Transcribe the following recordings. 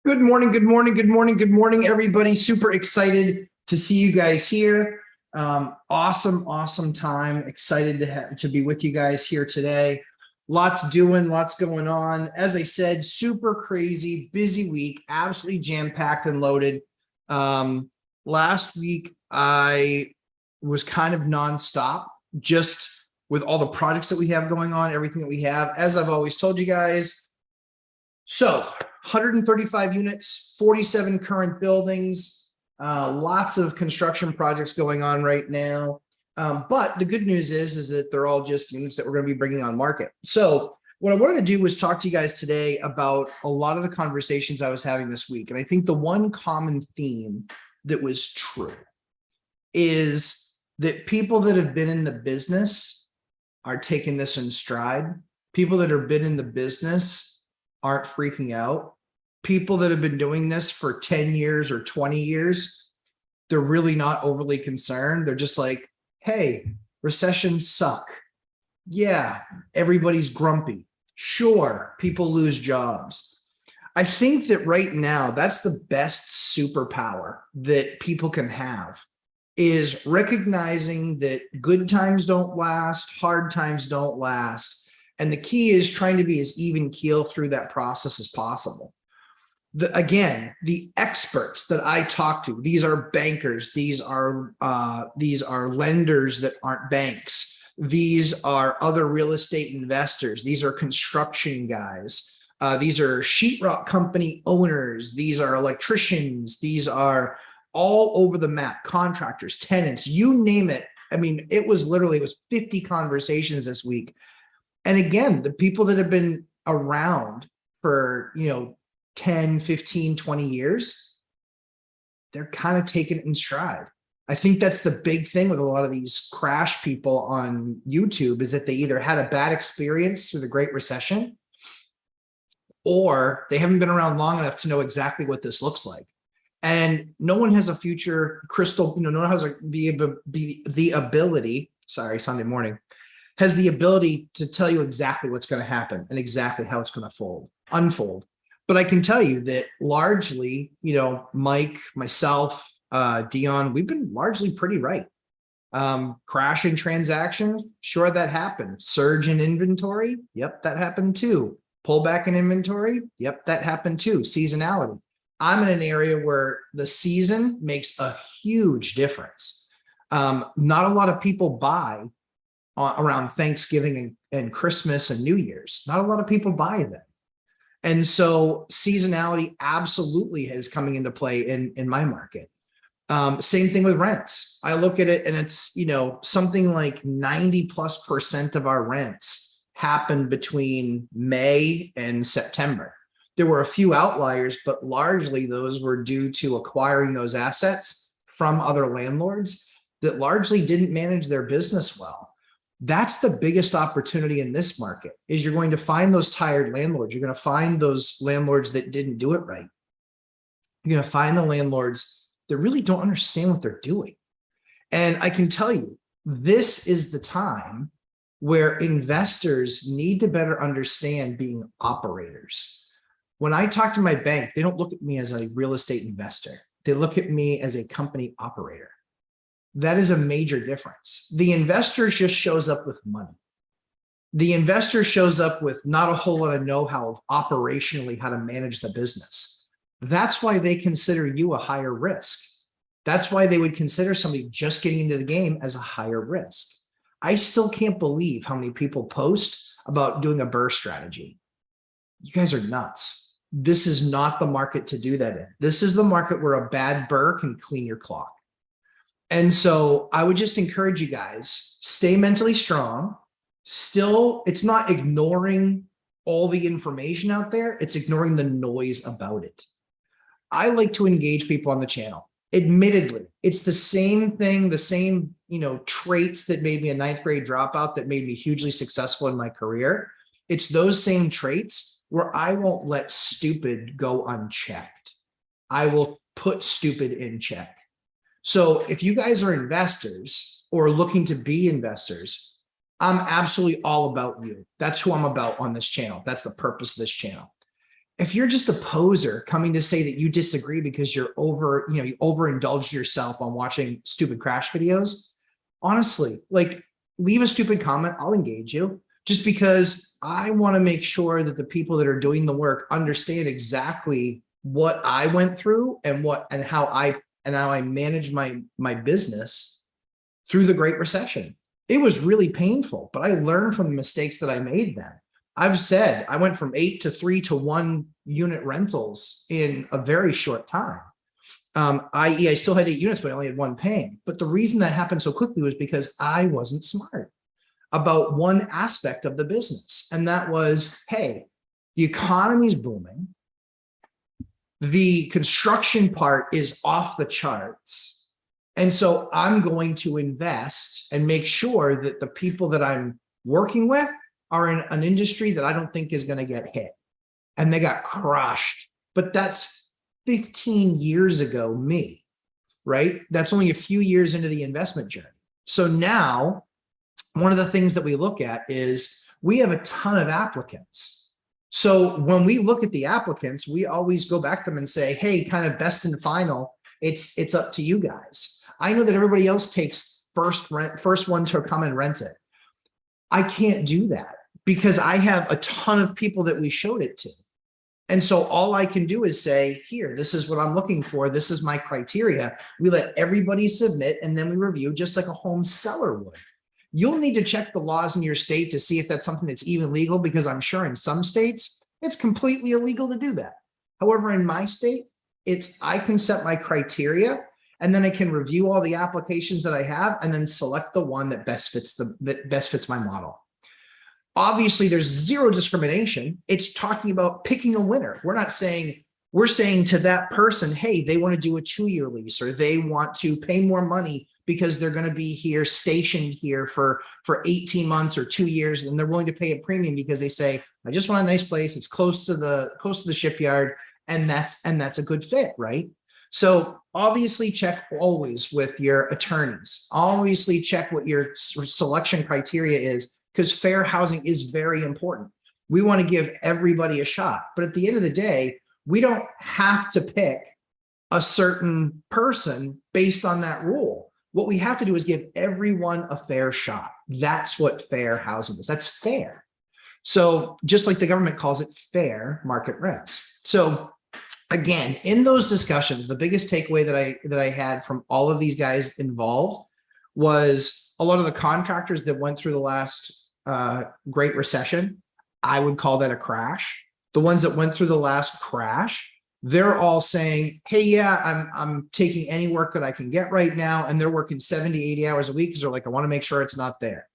Good morning, good morning, good morning, good morning, everybody. Super excited to see you guys here. Awesome time. Excited to be with you guys here today. Lots doing, lots going on. As I said, super crazy, busy week, absolutely jam-packed and loaded. Last week, I was kind of nonstop, just with all the projects that we have going on, everything that we have, as I've always told you guys. So 135 units, 47 current buildings, lots of construction projects going on right now. But the good news is that they're all just units that we're going to be bringing on market. So what I wanted to do was talk to you guys today about a lot of the conversations I was having this week. And I think the one common theme that was true is that people that have been in the business are taking this in stride. People that have been in the business aren't freaking out. People that have been doing this for 10 years or 20 years, they're really not overly concerned. They're just like, hey, recessions suck. Yeah, everybody's grumpy. Sure, people lose jobs. I think that right now, that's the best superpower that people can have, is recognizing that good times don't last, hard times don't last. And the key is trying to be as even keel through that process as possible. Again, the experts that I talk to, these are bankers, these are lenders that aren't banks. These are other real estate investors. These are construction guys. These are sheetrock company owners. These are electricians. These are all over the map, contractors, tenants, you name it. I mean, it was 50 conversations this week. And again, the people that have been around for, 10, 15, 20 years, they're kind of taking it in stride. I think that's the big thing with a lot of these crash people on YouTube, is that they either had a bad experience through the Great Recession, or they haven't been around long enough to know exactly what this looks like. And no one has a future crystal, no one has the ability, sorry, Sunday morning, has the ability to tell you exactly what's going to happen and exactly how it's going to unfold. But I can tell you that largely, Mike, myself, Dion, we've been largely pretty right. Crash in transactions, sure, that happened. Surge in inventory, yep, that happened too. Pullback in inventory, yep, that happened too. Seasonality. I'm in an area where the season makes a huge difference. Not a lot of people buy around Thanksgiving and Christmas and New Year's. Not a lot of people buy them. And so seasonality absolutely is coming into play in my market. Same thing with rents. I look at it and it's, something like 90+% of our rents happen between May and September. There were a few outliers, but largely those were due to acquiring those assets from other landlords that largely didn't manage their business well. That's the biggest opportunity in this market, is you're going to find those tired landlords. You're going to find those landlords that didn't do it right. You're going to find the landlords that really don't understand what they're doing. And I can tell you, this is the time where investors need to better understand being operators. When I talk to my bank, they don't look at me as a real estate investor. They look at me as a company operator. That is a major difference. The investor just shows up with money. The investor shows up with not a whole lot of know-how of operationally how to manage the business. That's why they consider you a higher risk. That's why they would consider somebody just getting into the game as a higher risk. I still can't believe how many people post about doing a BRRRR strategy. You guys are nuts. This is not the market to do that in. This is the market where a bad BRRRR can clean your clock. And so I would just encourage you guys, stay mentally strong. Still, it's not ignoring all the information out there. It's ignoring the noise about it. I like to engage people on the channel. Admittedly, it's the same thing, the same, traits that made me a 9th grade dropout that made me hugely successful in my career. It's those same traits where I won't let stupid go unchecked. I will put stupid in check. So if you guys are investors or looking to be investors, I'm absolutely all about you. That's who I'm about on this channel. That's the purpose of this channel. if you're just a poser coming to say that you disagree because you overindulged yourself on watching stupid crash videos, honestly, like, leave a stupid comment. I'll engage you, just because I want to make sure that the people that are doing the work understand exactly what I went through and how I managed my business through the Great Recession. It was really painful, but I learned from the mistakes that I made then. I've said I went from 8 to 3 to 1 unit rentals in a very short time. I.e., I still had 8 units, but I only had 1 paying. But the reason that happened so quickly was because I wasn't smart about one aspect of the business. And that was, hey, the economy's booming. The construction part is off the charts. And so I'm going to invest and make sure that the people that I'm working with are in an industry that I don't think is going to get hit. And they got crushed. But that's 15 years ago, me, right? That's only a few years into the investment journey. So now, one of the things that we look at is we have a ton of applicants. So when we look at the applicants, we always go back to them and say, hey, kind of best and final, it's up to you guys. I know that everybody else takes first one to come and rent it. I can't do that because I have a ton of people that we showed it to. And so all I can do is say, here, this is what I'm looking for. This is my criteria. We let everybody submit and then we review just like a home seller would. You'll need to check the laws in your state to see if that's something that's even legal, because I'm sure in some states, it's completely illegal to do that. However, in my state, I can set my criteria and then I can review all the applications that I have and then select the one that best fits my model. Obviously, there's zero discrimination. It's talking about picking a winner. We're saying to that person, hey, they want to do a 2-year lease, or they want to pay more money because they're going to be here, stationed here for 18 months or 2 years, and they're willing to pay a premium because they say, I just want a nice place. It's close to the shipyard, and that's a good fit, right? So obviously check always with your attorneys. Obviously check what your selection criteria is, because fair housing is very important. We want to give everybody a shot, but at the end of the day, we don't have to pick a certain person based on that rule. What we have to do is give everyone a fair shot. That's what fair housing is. That's fair. So just like the government calls it fair market rents. So again, in those discussions, the biggest takeaway that I had from all of these guys involved was a lot of the contractors that went through the last Great Recession. I would call that a crash. The ones that went through the last crash, they're all saying, hey, yeah, I'm taking any work that I can get right now. And they're working 70, 80 hours a week because they're like, I want to make sure it's not there.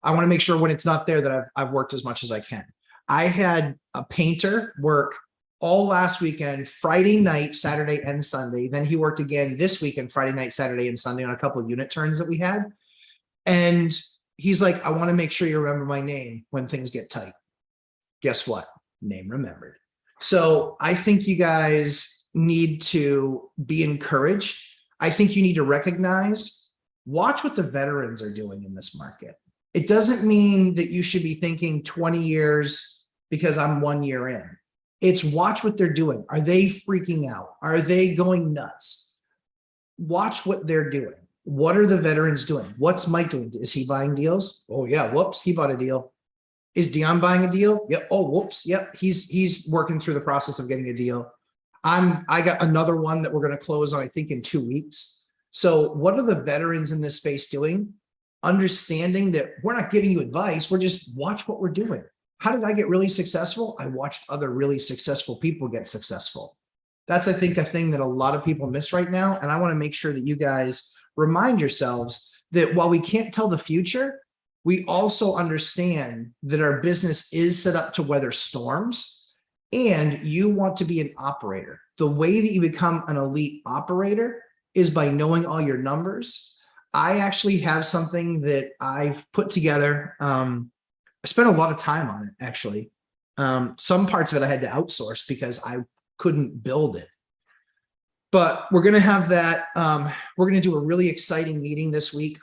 I want to make sure when it's not there that I've worked as much as I can. I had a painter work all last weekend, Friday night, Saturday, and Sunday. Then he worked again this weekend, Friday night, Saturday, and Sunday on a couple of unit turns that we had. And he's like, I want to make sure you remember my name when things get tight. Guess what? Name remembered. So I think you guys need to be encouraged. I think you need to recognize, watch what the veterans are doing in this market. It doesn't mean that you should be thinking 20 years because I'm 1 year in. It's watch what they're doing. Are they freaking out? Are they going nuts? Watch what they're doing. What are the veterans doing? What's Mike doing? Is he buying deals? Oh yeah, whoops, he bought a deal. Is Dion buying a deal? Yep. Oh, whoops. Yep. He's working through the process of getting a deal. I got another one that we're going to close on, I think, in 2 weeks. So what are the veterans in this space doing? Understanding that we're not giving you advice. We're just watch what we're doing. How did I get really successful? I watched other really successful people get successful. That's, I think, a thing that a lot of people miss right now. And I want to make sure that you guys remind yourselves that while we can't tell the future, we also understand that our business is set up to weather storms, and you want to be an operator. The way that you become an elite operator is by knowing all your numbers. I actually have something that I've put together. I spent a lot of time on it, actually. Some parts of it I had to outsource because I couldn't build it. But we're going to have that. We're going to do a really exciting meeting this week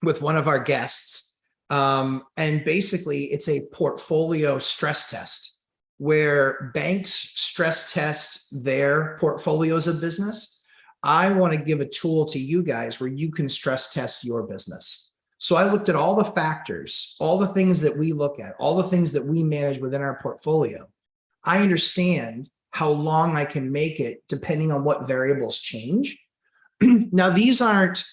with one of our guests. And basically it's a portfolio stress test where banks stress test their portfolios of business, I want to give a tool to you guys where you can stress test your business. So I looked at all the factors, all the things that we look at, all the things that we manage within our portfolio. I understand how long I can make it depending on what variables change. Now, these aren't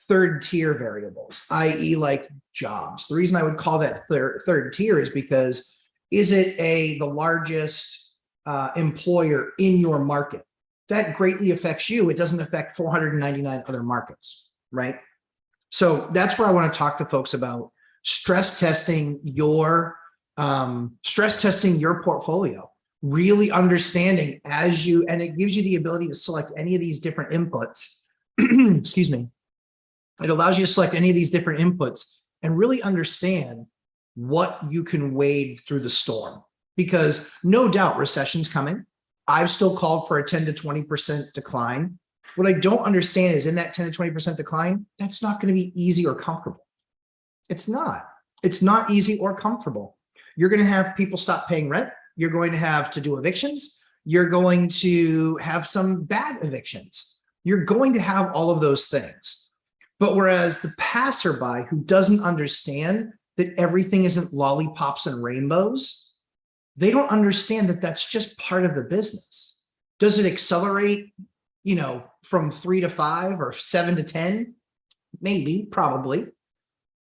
third tier variables, i.e. like jobs. The reason I would call that third tier is because is it the largest employer in your market? That greatly affects you. It doesn't affect 499 other markets, right? So that's where I want to talk to folks about stress testing your portfolio, really understanding and it gives you the ability to select any of these different inputs. Excuse me. It allows you to select any of these different inputs and really understand what you can wade through the storm, because no doubt recession's coming. I've still called for a 10 to 20% decline. What I don't understand is in that 10 to 20% decline, that's not going to be easy or comfortable. It's not easy or comfortable. You're going to have people stop paying rent. You're going to have to do evictions. You're going to have some bad evictions. You're going to have all of those things. But whereas the passerby who doesn't understand that everything isn't lollipops and rainbows, they don't understand that that's just part of the business. Does it accelerate, from 3 to 5 or 7 to 10? Maybe, probably.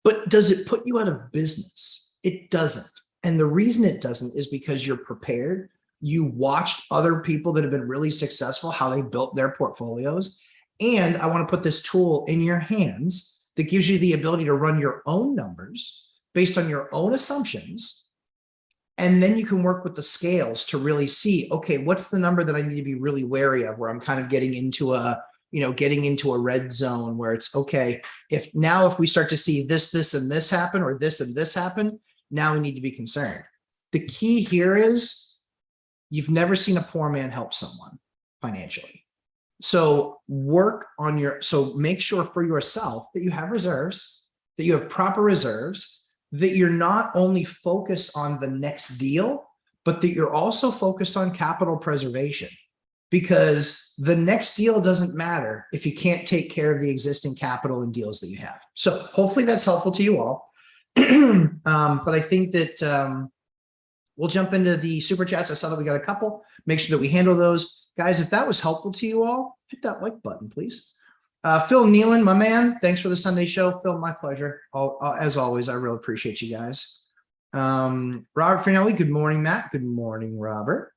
But does it put you out of business? It doesn't. And the reason it doesn't is because you're prepared. You watched other people that have been really successful, how they built their portfolios. And I want to put this tool in your hands that gives you the ability to run your own numbers based on your own assumptions. And then you can work with the scales to really see, okay, what's the number that I need to be really wary of, where I'm kind of getting into a red zone where it's okay. If we start to see this, and this happen, or this and this happen, now we need to be concerned. The key here is you've never seen a poor man help someone financially. So make sure for yourself that you have reserves, that you have proper reserves, that you're not only focused on the next deal, but that you're also focused on capital preservation, because the next deal doesn't matter if you can't take care of the existing capital and deals that you have. So hopefully that's helpful to you all. But I think that we'll jump into the super chats. I saw that we got a couple. Make sure that we handle those. Guys, if that was helpful to you all, hit that like button, please. Phil Nealon, my man, thanks for the Sunday show. Phil, my pleasure. As always, I really appreciate you guys. Robert Finelli, good morning, Matt. Good morning, Robert.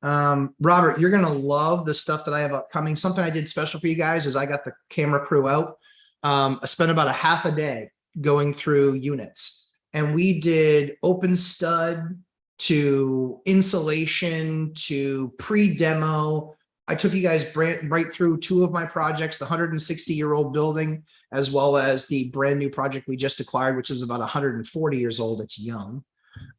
Robert, you're going to love the stuff that I have upcoming. Something I did special for you guys is I got the camera crew out. I spent about a half a day going through units, and we did open stud to insulation to pre-demo. I took you guys right through two of my projects, the 160-year-old building, as well as the brand new project we just acquired, which is about 140 years old. It's young.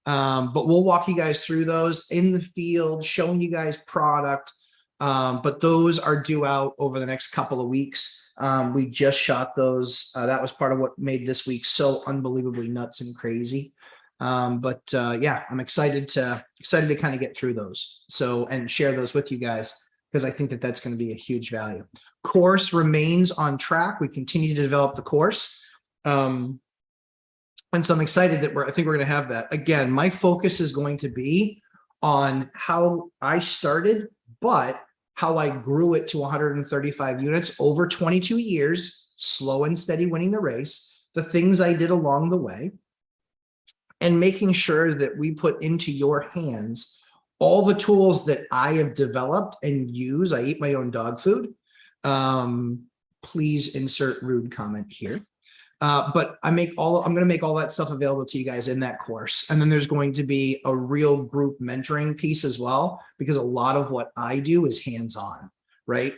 But we'll walk you guys through those in the field, showing you guys product. But those are due out over the next couple of weeks. We just shot those. That was part of what made this week so unbelievably nuts and crazy. Yeah, I'm excited to kind of get through those. And share those with you guys, because I think that that's going to be a huge value. Course remains on track. We continue to develop the course. And so I'm excited that I think we're going to have that. Again, my focus is going to be on how I started, but how I grew it to 135 units over 22 years, slow and steady winning the race, the things I did along the way, and making sure that we put into your hands all the tools that I have developed and use. I eat my own dog food. Please insert rude comment here. But I'm going to make all that stuff available to you guys in that course. And then there's going to be a real group mentoring piece as well, because a lot of what I do is hands-on, right?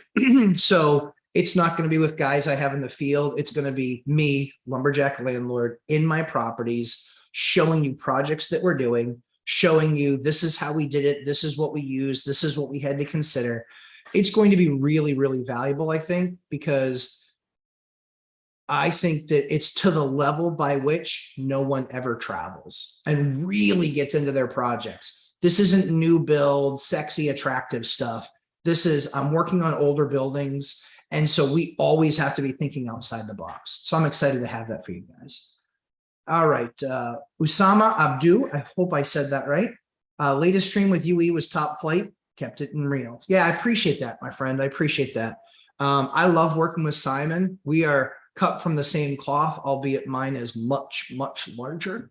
So it's not going to be with guys I have in the field. It's going to be me, lumberjack landlord, in my properties, showing you projects that we're doing, showing you this is how we did it. This is what we used. This is what we had to consider. It's going to be really, really valuable, I think, because I think that it's to the level by which no one ever travels and really gets into their projects. This isn't new build, sexy, attractive stuff. This is, I'm working on older buildings. And so we always have to be thinking outside the box. So I'm excited to have that for you guys. All right. Usama Abdu, I hope I said that right. Latest stream with UE was top flight, kept it in real. Yeah, I appreciate that, my friend. I appreciate that. I love working with Simon. We are cut from the same cloth, albeit mine is much, much larger.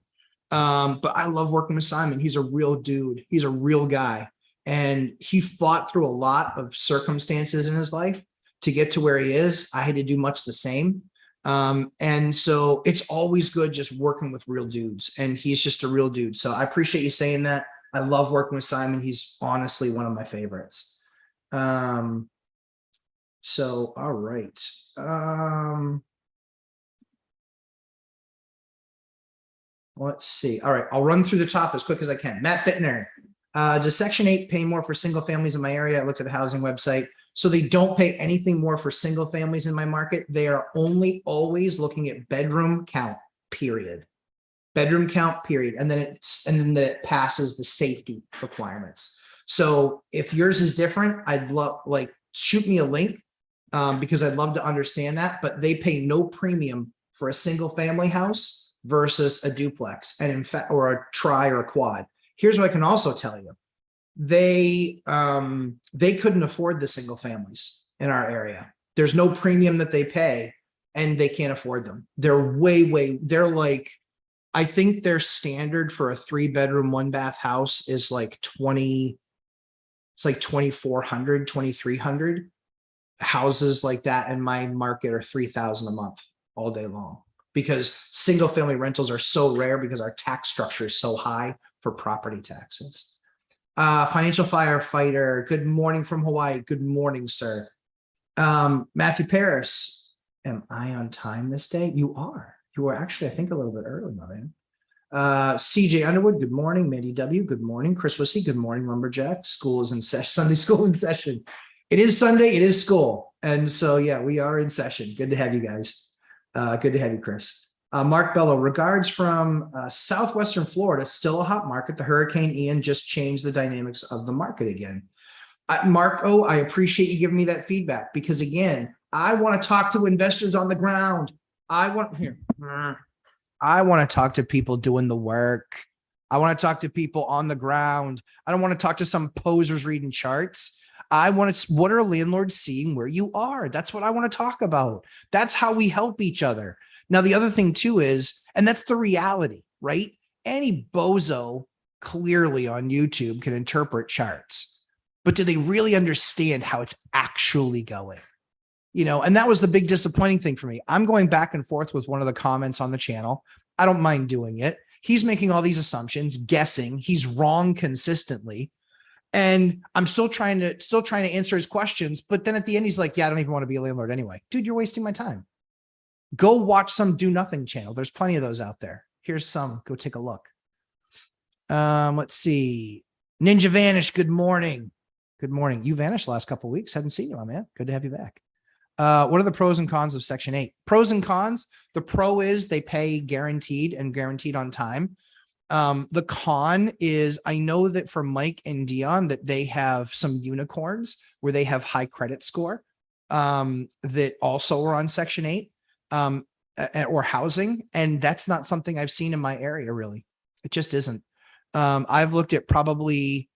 But I love working with Simon. He's a real dude. He's a real guy. And he fought through a lot of circumstances in his life to get to where he is. I had to do much the same. And so it's always good just working with real dudes. And he's just a real dude. So I appreciate you saying that. I love working with Simon. He's honestly one of my favorites. So, all right. Let's see. All right. I'll run through the top as quick as I can. Matt Bittner. Does Section 8 pay more for single families in my area? I looked at the housing website. So they don't pay anything more for single families in my market. They are only always looking at bedroom count, period. Bedroom count, period. And then it passes the safety requirements. So if yours is different, I'd love, like, shoot me a link because I'd love to understand that. But they pay no premium for a single family house versus a duplex, and in fact, or a tri or a quad. Here's what I can also tell you. They couldn't afford the single families in our area. There's no premium that they pay and they can't afford them. They're they're like, I think their standard for a 3-bedroom, 1-bath house is like 2,400, 2,300. Houses like that in my market are 3,000 a month all day long, because single family rentals are so rare because our tax structure is so high for property taxes. Financial firefighter, good morning from Hawaii. Good morning, sir. Matthew Paris, am I on time this day? You are actually, I think, a little bit early, my man. CJ Underwood, good morning. Mandy W, good morning. Chris Wissy, good morning. Lumberjack, school is in session. Sunday school in session. It is Sunday, it is school. And so, yeah, we are in session. Good to have you guys. Good to have you, Chris. Mark Bello, regards from southwestern Florida, still a hot market. The Hurricane Ian just changed the dynamics of the market again. Mark, I appreciate you giving me that feedback, because again, I want to talk to investors on the ground. I want to talk to people doing the work. I want to talk to people on the ground. I don't want to talk to some posers reading charts. What are landlords seeing where you are? That's what I want to talk about. That's how we help each other. Now, the other thing too is, and that's the reality, right? Any bozo clearly on YouTube can interpret charts, but do they really understand how it's actually going? You know, and that was the big disappointing thing for me. I'm going back and forth with one of the comments on the channel. I don't mind doing it. He's making all these assumptions, guessing. He's wrong consistently. And I'm still trying to answer his questions. But then at the end, he's like, yeah, I don't even want to be a landlord anyway. Dude, you're wasting my time. Go watch some do nothing channel. There's plenty of those out there. Here's some. Go take a look. Let's see. Ninja Vanish, good morning. Good morning. You vanished the last couple of weeks. Hadn't seen you, my man. Good to have you back. What are the pros and cons of Section 8? Pros and cons. The pro is they pay guaranteed and guaranteed on time. The con is, I know that for Mike and Dion that they have some unicorns where they have high credit score that also are on Section 8 or housing. And that's not something I've seen in my area, really. It just isn't. I've looked at probably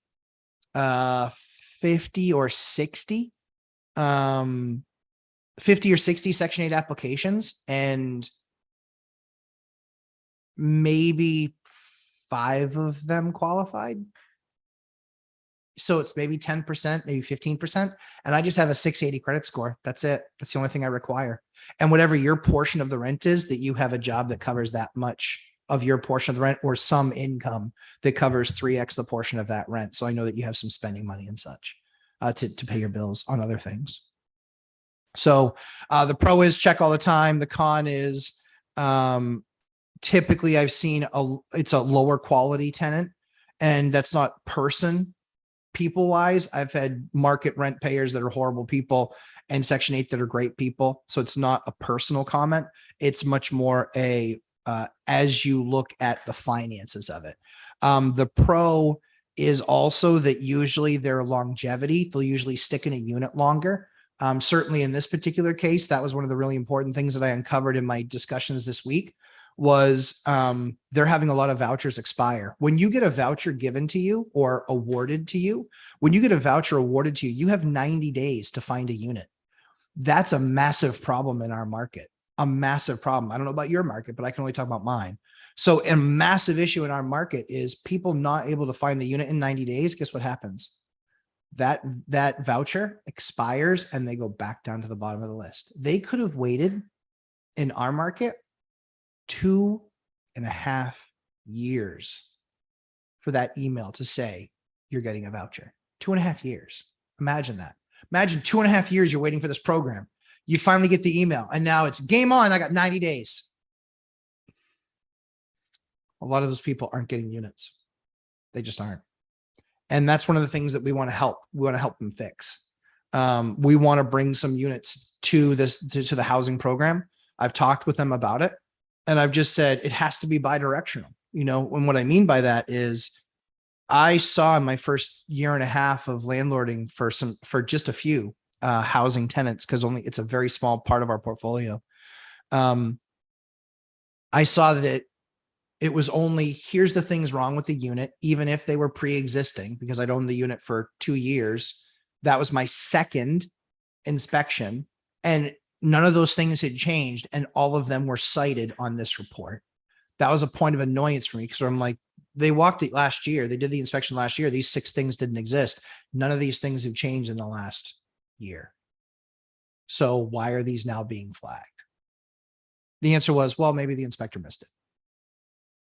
50 or 60 Section 8 applications, and maybe 5 of them qualified. So it's maybe 10%, maybe 15%. And I just have a 680 credit score. That's it. That's the only thing I require. And whatever your portion of the rent is, that you have a job that covers that much of your portion of the rent, or some income that covers 3x the portion of that rent. So I know that you have some spending money and such to pay your bills on other things. So the pro is check all the time. The con is typically I've seen it's a lower quality tenant, and that's not people wise. I've had market rent payers that are horrible people and Section 8 that are great people. So it's not a personal comment. It's much more as you look at the finances of it. The pro is also that usually their longevity, they'll usually stick in a unit longer. Certainly in this particular case, that was one of the really important things that I uncovered in my discussions this week was they're having a lot of vouchers expire. When you get a voucher given to you or awarded to you, when you get a voucher awarded to you, you have 90 days to find a unit. That's a massive problem in our market, a massive problem. I don't know about your market, but I can only talk about mine. So a massive issue in our market is people not able to find the unit in 90 days. Guess what happens? That voucher expires and they go back down to the bottom of the list. They could have waited in our market 2.5 years for that email to say you're getting a voucher. 2.5 years. Imagine that. Imagine 2.5 years you're waiting for this program. You finally get the email and now it's game on. I got 90 days. A lot of those people aren't getting units. They just aren't. And that's one of the things that we want to help. We want to help them fix. We want to bring some units to the housing program. I've talked with them about it. And I've just said, it has to be bidirectional. And what I mean by that is I saw in my first 1.5 years of landlording for just a few housing tenants, because it's a very small part of our portfolio. I saw that it was only, here's the things wrong with the unit, even if they were pre-existing, because I'd owned the unit for 2 years. That was my second inspection. And none of those things had changed. And all of them were cited on this report. That was a point of annoyance for me because I'm like, they walked it last year. They did the inspection last year. These 6 things didn't exist. None of these things have changed in the last year. So why are these now being flagged? The answer was, well, maybe the inspector missed it.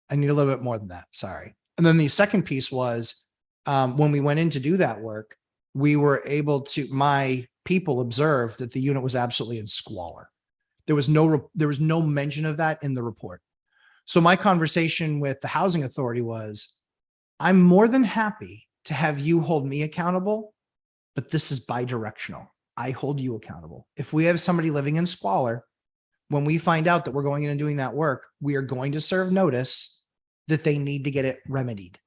I need a little bit more than that. Sorry. And then the second piece was when we went in to do that work, we were able to, my people observed that the unit was absolutely in squalor. There was no mention of that in the report. So my conversation with the housing authority was, I'm more than happy to have you hold me accountable, but this is bidirectional. I hold you accountable. If we have somebody living in squalor, when we find out that we're going in and doing that work, we are going to serve notice that they need to get it remedied.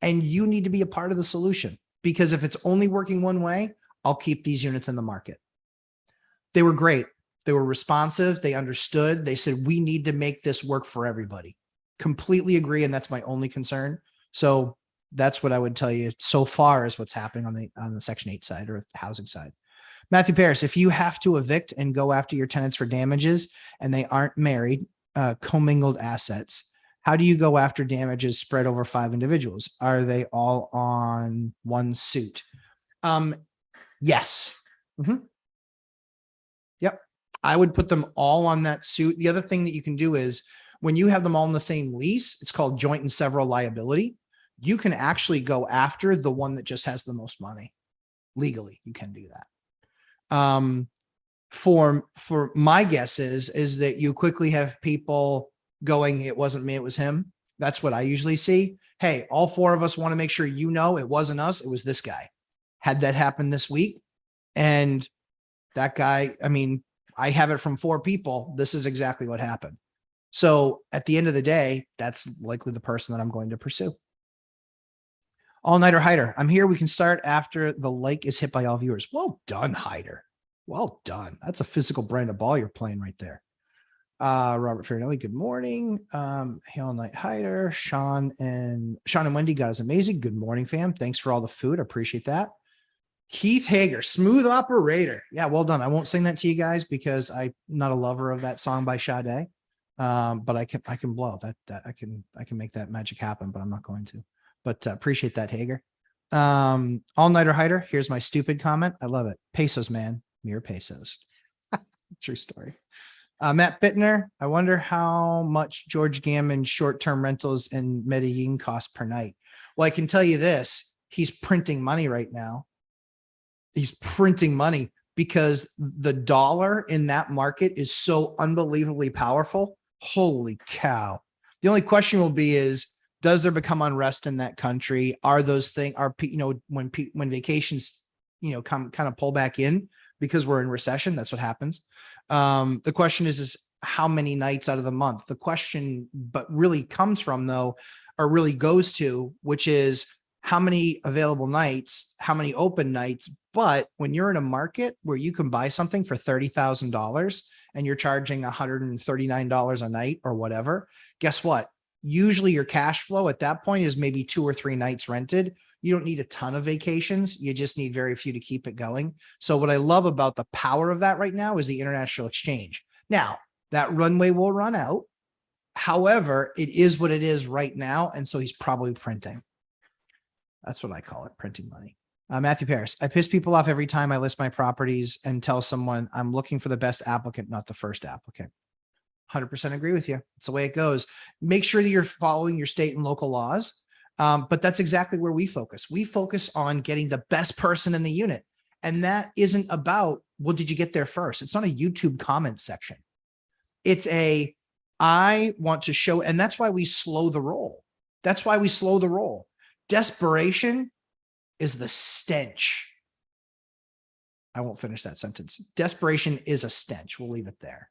And you need to be a part of the solution, because if it's only working one way, I'll keep these units in the market. They were great. They were responsive. They understood. They said, we need to make this work for everybody. Completely agree. And that's my only concern. So that's what I would tell you so far as what's happening on the Section 8 side or the housing side. Matthew Paris, if you have to evict and go after your tenants for damages and they aren't married, commingled assets, how do you go after damages spread over 5 individuals? Are they all on one suit? Yes. Yep. I would put them all on that suit. The other thing that you can do is when you have them all in the same lease, it's called joint and several liability. You can actually go after the one that just has the most money. Legally, you can do that. For my guess is that you quickly have people going, it wasn't me, it was him. That's what I usually see. Hey, all 4 of us want to make sure it wasn't us, it was this guy. Had that happen this week. And that guy, I mean, I have it from 4 people. This is exactly what happened. So at the end of the day, that's likely the person that I'm going to pursue. All-nighter Hider, I'm here. We can start after the like is hit by all viewers. Well done, Hider. Well done. That's a physical brand of ball you're playing right there. Robert Farinelli, good morning. Hail Night Hider, Sean and Wendy, guys, amazing. Good morning, fam. Thanks for all the food. I appreciate that. Keith Hager, smooth operator. Yeah, well done. I won't sing that to you guys because I'm not a lover of that song by Sade. But I can blow that. I can make that magic happen, but I'm not going to. But appreciate that, Hager. All-nighter Hider. Here's my stupid comment. I love it. Pesos, man. Mere pesos. True story. Matt Bittner, I wonder how much George Gammon's short-term rentals in Medellin cost per night. Well, I can tell you this. He's printing money right now. He's printing money because the dollar in that market is so unbelievably powerful. Holy cow. The only question will be is, does there become unrest in that country? Are those things, when vacations, kind of pull back in because we're in recession, that's what happens. The question is how many nights out of the month? The question, but really comes from though, or really goes to, which is how many available nights, how many open nights. But when you're in a market where you can buy something for $30,000 and you're charging $139 a night or whatever, guess what? Usually your cash flow at that point is maybe 2 or 3 nights rented. You don't need a ton of vacations. You just need very few to keep it going. So what I love about the power of that right now is the international exchange. Now, that runway will run out. However, it is what it is right now. And so he's probably printing. That's what I call it, printing money. Matthew Paris, I piss people off every time I list my properties and tell someone I'm looking for the best applicant, not the first applicant. 100% agree with you. It's the way it goes. Make sure that you're following your state and local laws. But that's exactly where we focus. We focus on getting the best person in the unit. And that isn't about, well, did you get there first? It's not a YouTube comment section. It's I want to show, and that's why we slow the roll. That's why we slow the roll. Desperation is the stench. I won't finish that sentence. Desperation is a stench. We'll leave it there.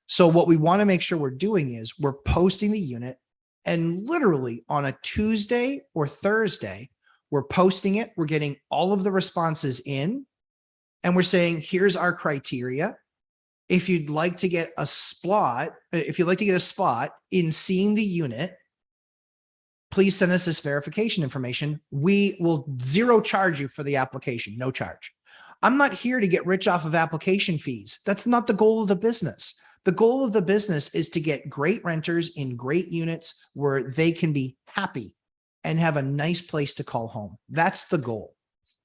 So what we want to make sure we're doing is we're posting the unit, and literally on a Tuesday or Thursday, we're posting it. We're getting all of the responses in, and we're saying, here's our criteria. If you'd like to get a spot, in seeing the unit, please send us this verification information. We will zero charge you for the application, no charge. I'm not here to get rich off of application fees. That's not the goal of the business. The goal of the business is to get great renters in great units where they can be happy and have a nice place to call home. That's the goal.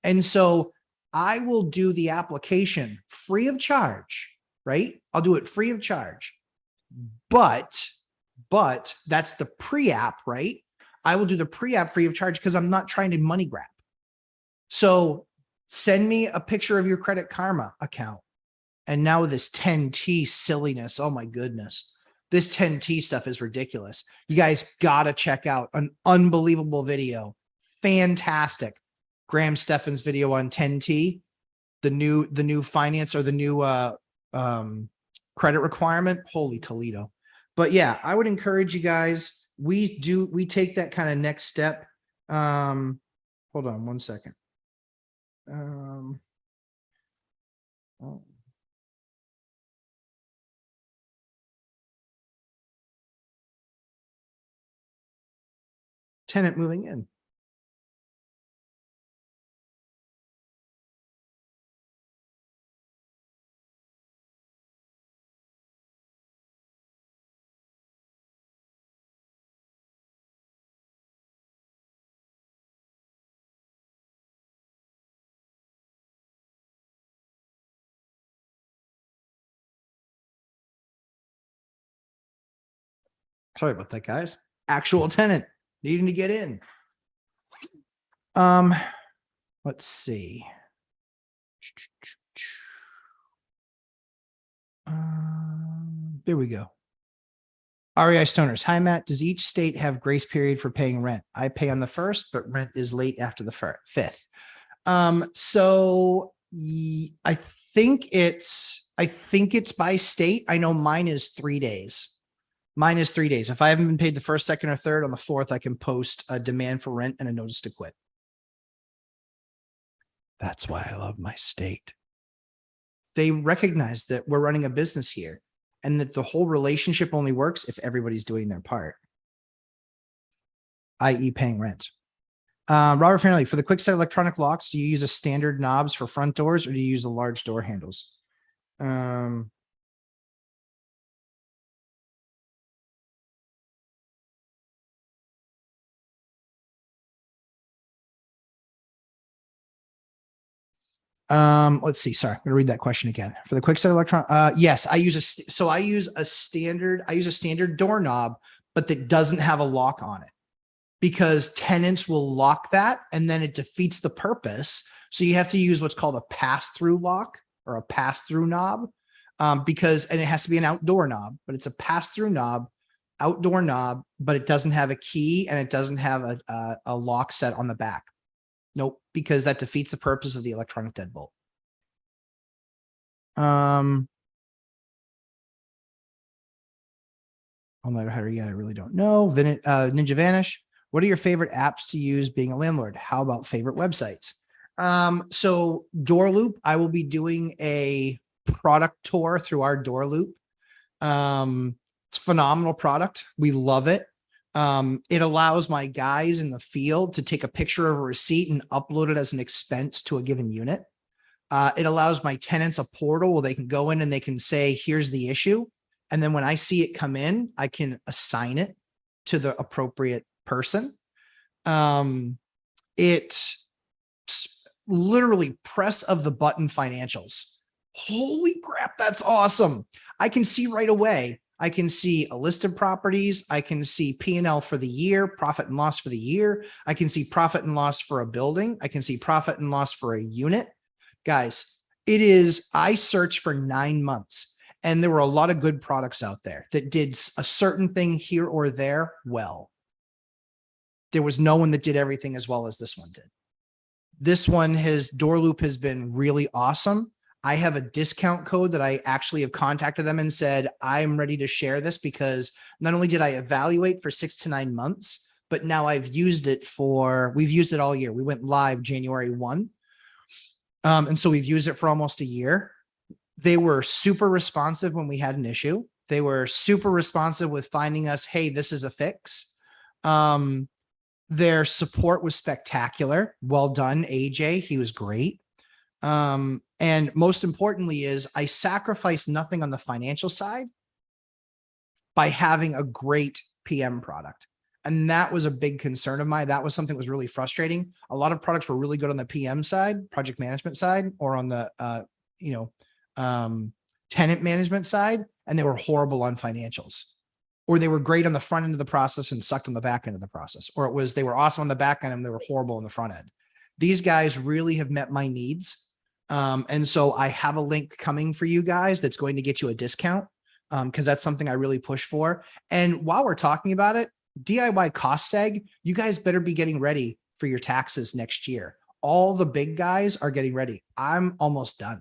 And so I will do the application free of charge, right? I'll do it free of charge. But that's the pre-app, right? I will do the pre-app free of charge because I'm not trying to money grab. So send me a picture of your Credit Karma account. And now this 10T silliness, oh my goodness. This 10T stuff is ridiculous. You guys got to check out an unbelievable video. Fantastic. Graham Stephan's video on 10T, the new finance or the new credit requirement. Holy Toledo. But yeah, I would encourage you guys. We take that kind of next step. Hold on one second. Tenant moving in. Sorry about that, guys. Actual tenant needing to get in. Let's see. There we go. REI Stoners. Hi, Matt. Does each state have grace period for paying rent? I pay on the 1st, but rent is late after the 5th. So I think it's by state. I know mine is 3 days. Mine is 3 days. If I haven't been paid the 1st, 2nd, or 3rd, on the 4th, I can post a demand for rent and a notice to quit. That's why I love my state. They recognize that we're running a business here and that the whole relationship only works if everybody's doing their part, i.e. paying rent. Robert Fairley, for the quick set electronic locks, do you use a standard knobs for front doors or do you use the large door handles? Let's see. Sorry, I'm gonna read that question again. For the quick set electron, yes, I use a standard doorknob, but that doesn't have a lock on it because tenants will lock that and then it defeats the purpose. So you have to use what's called a pass-through lock or a pass-through knob, and it has to be an outdoor knob, but it's a pass-through knob, outdoor knob, but it doesn't have a key and it doesn't have a lock set on the back. Nope, because that defeats the purpose of the electronic deadbolt. All night, I really don't know. Ninja Vanish. What are your favorite apps to use being a landlord? How about favorite websites? So Door Loop, I will be doing a product tour through our Door Loop. It's a phenomenal product. We love it. It allows my guys in the field to take a picture of a receipt and upload it as an expense to a given unit. It allows my tenants a portal where they can go in and they can say, here's the issue. And then when I see it come in, I can assign it to the appropriate person. It's literally press of the button financials. Holy crap, that's awesome. I can see right away. I can see a list of properties. I can see P&L for the year, profit and loss for the year. I can see profit and loss for a building. I can see profit and loss for a unit. Guys, I searched for 9 months and there were a lot of good products out there that did a certain thing here or there well. There was no one that did everything as well as this one did. This one, Door Loop has been really awesome. I have a discount code that I actually have contacted them and said, I'm ready to share this because not only did I evaluate for 6 to 9 months, but now we've used it all year. We went live January 1. And so we've used it for almost a year. They were super responsive when we had an issue. They were super responsive with finding us, hey, this is a fix. Their support was spectacular. Well done, AJ. He was great. And most importantly is I sacrificed nothing on the financial side by having a great PM product. And that was a big concern of mine. That was something that was really frustrating. A lot of products were really good on the PM side, project management side, or on the, tenant management side, and they were horrible on financials. Or they were great on the front end of the process and sucked on the back end of the process. Or they were awesome on the back end and they were horrible on the front end. These guys really have met my needs. And so I have a link coming for you guys that's going to get you a discount because that's something I really push for. And while we're talking about it, DIY cost seg, you guys better be getting ready for your taxes next year. All the big guys are getting ready. I'm almost done.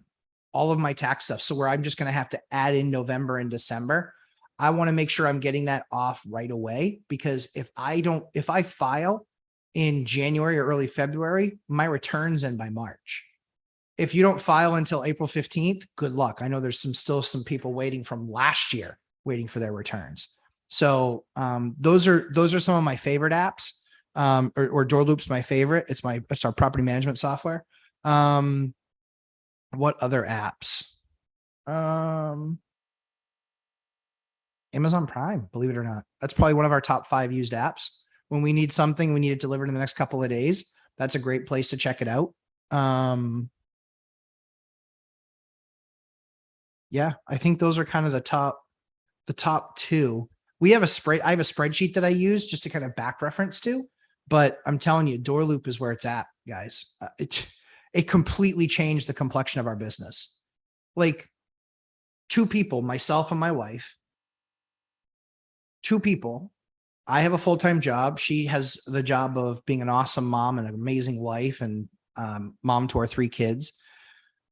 All of my tax stuff. So where I'm just going to have to add in November and December. I want to make sure I'm getting that off right away because if I file in January or early February, my returns end by March. If you don't file until April 15th, good luck. I know there's still some people waiting from last year, waiting for their returns. So those are some of my favorite apps. Or Door Loop's my favorite. It's our property management software. What other apps? Amazon Prime, believe it or not. That's probably one of our top 5 used apps. When we need something, we need it delivered in the next couple of days. That's a great place to check it out. Yeah, I think those are kind of the top 2. I have a spreadsheet that I use just to kind of back reference to, but I'm telling you, Door Loop is where it's at, guys. It completely changed the complexion of our business. Like 2 people, myself and my wife, 2 people. I have a full-time job. She has the job of being an awesome mom and an amazing wife and mom to our 3 kids.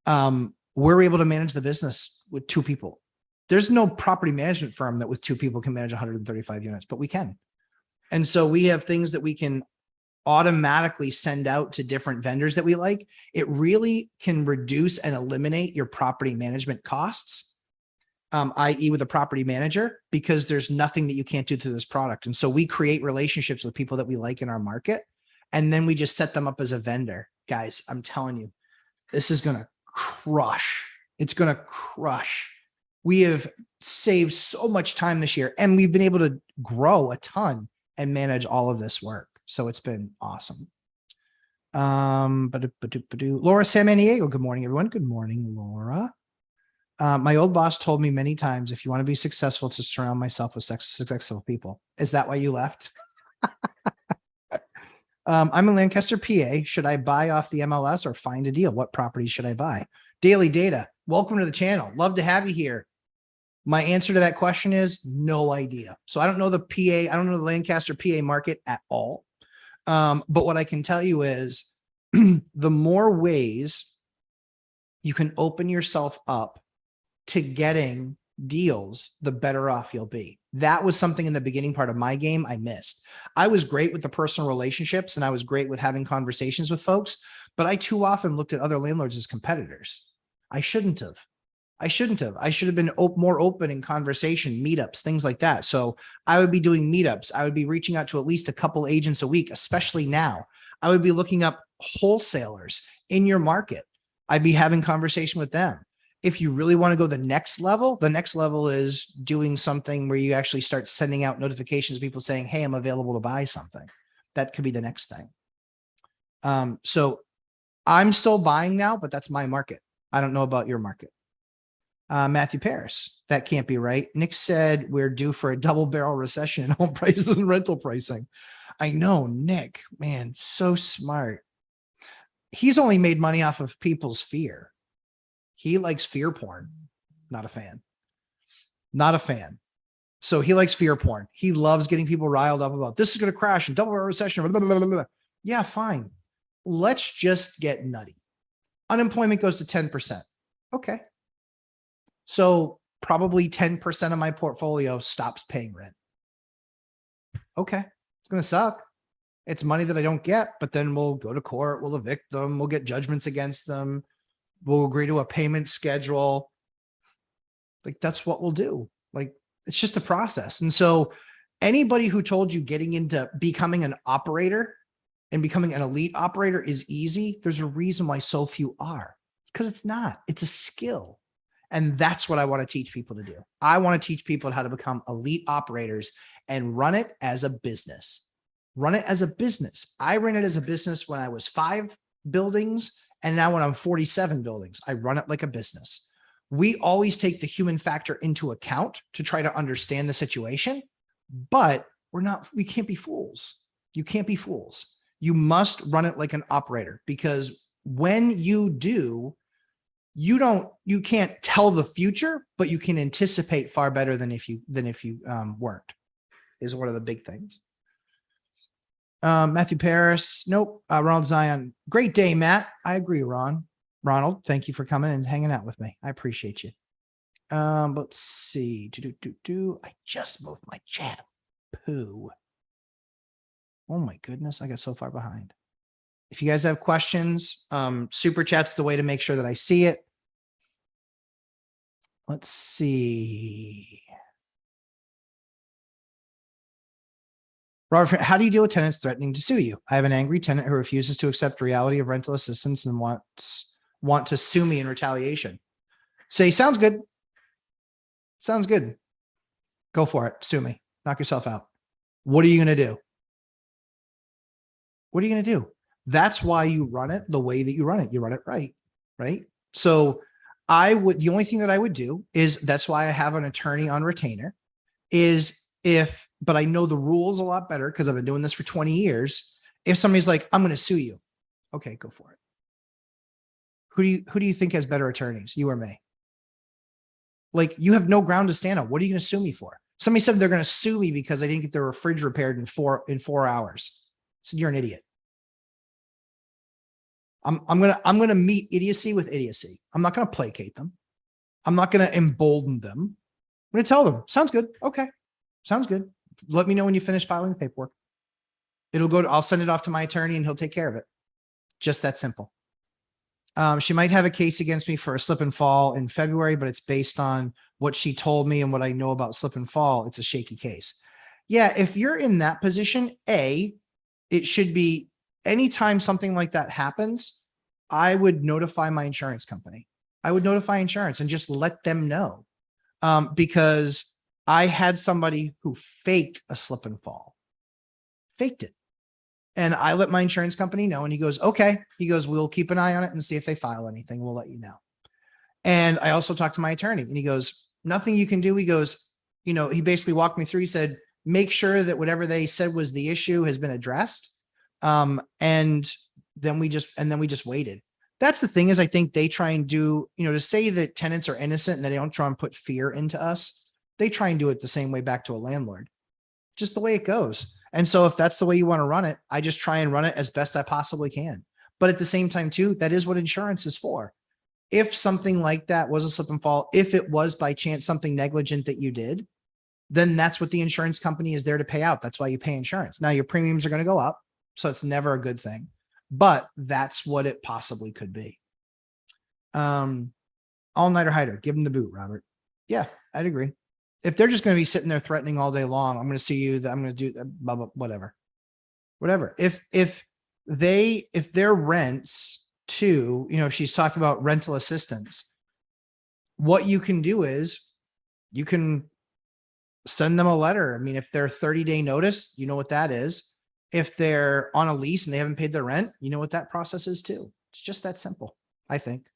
We're able to manage the business with 2 people. There's no property management firm that with 2 people can manage 135 units, but we can. And so we have things that we can automatically send out to different vendors that we like. It really can reduce and eliminate your property management costs, i.e. with a property manager, because there's nothing that you can't do through this product. And so we create relationships with people that we like in our market, and then we just set them up as a vendor. Guys, I'm telling you, this is going to crush. It's going to crush. We have saved so much time this year, and we've been able to grow a ton and manage all of this work. So it's been awesome. Laura Samaniego. Good morning, everyone. Good morning, Laura. My old boss told me many times, if you want to be successful, to surround myself with successful people. Is that why you left? I'm in Lancaster, PA. Should I buy off the MLS or find a deal? What properties should I buy? Daily Data. Welcome to the channel. Love to have you here. My answer to that question is no idea. So I don't know the PA. I don't know the Lancaster, PA market at all. But what I can tell you is the more ways you can open yourself up to getting deals, the better off you'll be. That was something in the beginning part of my game I missed. I was great with the personal relationships and I was great with having conversations with folks, but I too often looked at other landlords as competitors. I shouldn't have. I shouldn't have. I should have been more open in conversation, meetups, things like that. So I would be doing meetups. I would be reaching out to at least a couple agents a week, especially now. I would be looking up wholesalers in your market. I'd be having conversation with them. If you really want to go the next level is doing something where you actually start sending out notifications to people saying, hey, I'm available to buy something. That could be the next thing. So I'm still buying now, but that's my market. I don't know about your market. Matthew Paris, that can't be right. Nick said we're due for a double barrel recession in home prices and rental pricing. I know, Nick, man, so smart. He's only made money off of people's fear. He likes fear porn. Not a fan. Not a fan. So he likes fear porn. He loves getting people riled up about this is going to crash and double barrel recession. Blah, blah, blah, blah. Yeah, fine. Let's just get nutty. Unemployment goes to 10%. Okay. So probably 10% of my portfolio stops paying rent. Okay. It's going to suck. It's money that I don't get, but then we'll go to court. We'll evict them. We'll get judgments against them. We'll agree to a payment schedule. Like that's what we'll do. Like it's just a process. And so anybody who told you getting into becoming an operator and becoming an elite operator is easy, there's a reason why so few are. It's because it's not. It's a skill. And that's what I want to teach people to do. I want to teach people how to become elite operators and run it as a business. Run it as a business. I ran it as a business when I was 5 buildings. And now when I'm 47 buildings, I run it like a business. We always take the human factor into account to try to understand the situation, but we can't be fools. You can't be fools. You must run it like an operator because when you do, you can't tell the future, but you can anticipate far better than if you weren't, is one of the big things. Matthew Paris. Nope. Ronald Zion. Great day, Matt. I agree, Ronald, thank you for coming and hanging out with me. I appreciate you. Let's see. I just moved my chat. Poo. Oh my goodness. I got so far behind. If you guys have questions, super chat's the way to make sure that I see it. Let's see. Robert, how do you deal with tenants threatening to sue you? I have an angry tenant who refuses to accept the reality of rental assistance and want to sue me in retaliation. Say, sounds good. Sounds good. Go for it. Sue me. Knock yourself out. What are you going to do? What are you going to do? That's why you run it the way that you run it. You run it right, right? So the only thing that I would do is, that's why I have an attorney on retainer, but I know the rules a lot better because I've been doing this for 20 years. If somebody's like, I'm going to sue you. Okay, go for it. Who do you think has better attorneys, you or me? Like, you have no ground to stand on. What are you going to sue me for? Somebody said they're going to sue me because I didn't get their fridge repaired in 4 hours. I said, you're an idiot. I'm going to meet idiocy with idiocy. I'm not going to placate them. I'm not going to embolden them. I'm going to tell them, sounds good. Okay. Sounds good. Let me know when you finish filing the paperwork. I'll send it off to my attorney and he'll take care of it. Just that simple. She might have a case against me for a slip and fall in February, but it's based on what she told me and what I know about slip and fall. It's a shaky case. Yeah. If you're in that position, it should be anytime something like that happens, I would notify my insurance company. I would notify insurance and just let them know. Because I had somebody who faked a slip and fall, faked it. And I let my insurance company know, and he goes, okay. He goes, we'll keep an eye on it and see if they file anything. We'll let you know. And I also talked to my attorney and he goes, nothing you can do. He goes, he basically walked me through. He said, make sure that whatever they said was the issue has been addressed. And then we just waited. That's the thing, is I think they try and do, to say that tenants are innocent and that they don't try and put fear into us. They try and do it the same way back to a landlord, just the way it goes. And so if that's the way you want to run it, I just try and run it as best I possibly can. But at the same time too, that is what insurance is for. If something like that was a slip and fall, if it was by chance something negligent that you did, then that's what the insurance company is there to pay out. That's why you pay insurance. Now your premiums are going to go up, so it's never a good thing, but that's what it possibly could be. All-nighter hider, give them the boot, Robert. Yeah, I'd agree. If they're just going to be sitting there threatening all day long, I'm going to sue you, that I'm going to do blah, blah, whatever. If their rents too, she's talking about rental assistance. What you can do is you can send them a letter. I mean, if they're 30-day notice, you know what that is. If they're on a lease and they haven't paid their rent, you know what that process is too. It's just that simple, I think.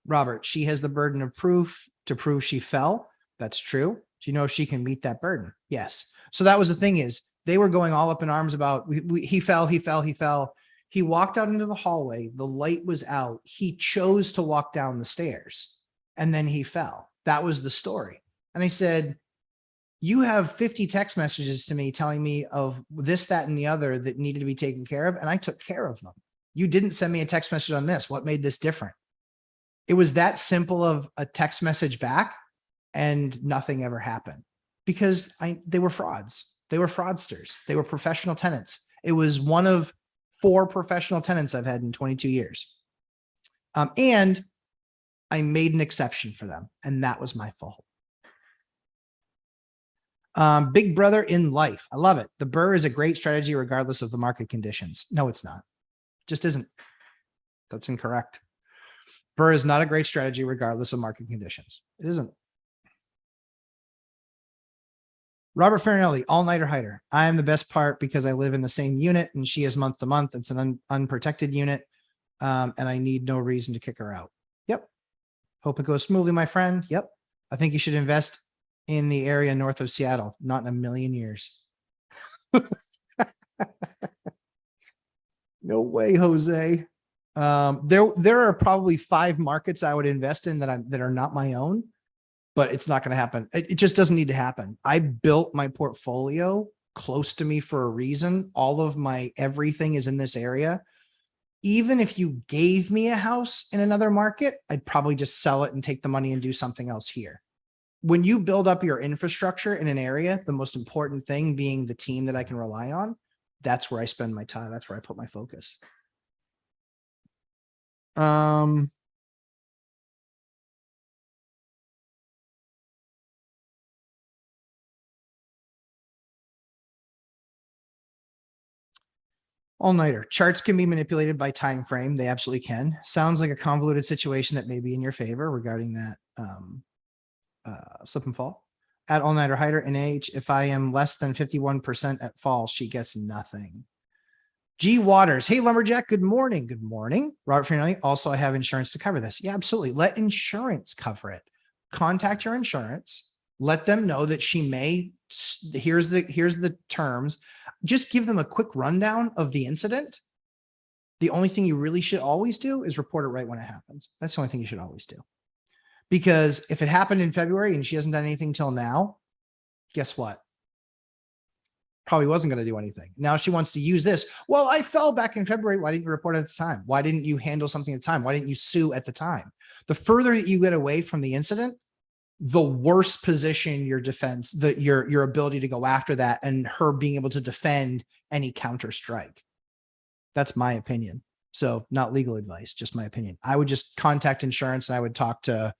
Robert, she has the burden of proof to prove she fell. That's true. Do you know if she can meet that burden? Yes. So that was the thing, is they were going all up in arms about he fell. He walked out into the hallway. The light was out. He chose to walk down the stairs and then he fell. That was the story. And I said, you have 50 text messages to me telling me of this, that, and the other that needed to be taken care of. And I took care of them. You didn't send me a text message on this. What made this different? It was that simple of a text message back, and nothing ever happened because they were frauds. They were fraudsters. They were professional tenants. It was one of 4 professional tenants I've had in 22 years. And I made an exception for them, and that was my fault. Big brother in life. I love it. The BRRRR is a great strategy regardless of the market conditions. No, it's not. Just isn't. That's incorrect. BRRRR is not a great strategy regardless of market conditions. It isn't. Robert Farinelli, all-nighter hider. I am the best part because I live in the same unit and she is month to month. It's an unprotected unit, and I need no reason to kick her out. Yep. Hope it goes smoothly, my friend. Yep. I think you should invest in the area north of Seattle. Not in a million years. No way, Jose. There are probably 5 markets I would invest in that are not my own, but it's not going to happen. It just doesn't need to happen. I built my portfolio close to me for a reason. All of my everything is in this area. Even if you gave me a house in another market, I'd probably just sell it and take the money and do something else here. When you build up your infrastructure in an area, the most important thing being the team that I can rely on, that's where I spend my time. That's where I put my focus. All-nighter. Charts can be manipulated by time frame. They absolutely can. Sounds like a convoluted situation that may be in your favor regarding that slip and fall. At all-nighter hider in age, if I am less than 51% at fall, she gets nothing. G Waters. Hey, Lumberjack. Good morning. Good morning. Robert Farinelli. Also, I have insurance to cover this. Yeah, absolutely. Let insurance cover it. Contact your insurance. Let them know that she may. Here's the terms. Just give them a quick rundown of the incident. The only thing you really should always do is report it right when it happens. That's the only thing you should always do. Because if it happened in February and she hasn't done anything till now, guess what? Probably wasn't going to do anything. Now she wants to use this. Well, I fell back in February. Why didn't you report at the time? Why didn't you handle something at the time? Why didn't you sue at the time? The further that you get away from the incident, the worse position your defense, your ability to go after that and her being able to defend any counter strike. That's my opinion. So not legal advice, just my opinion. I would just contact insurance and I would talk to,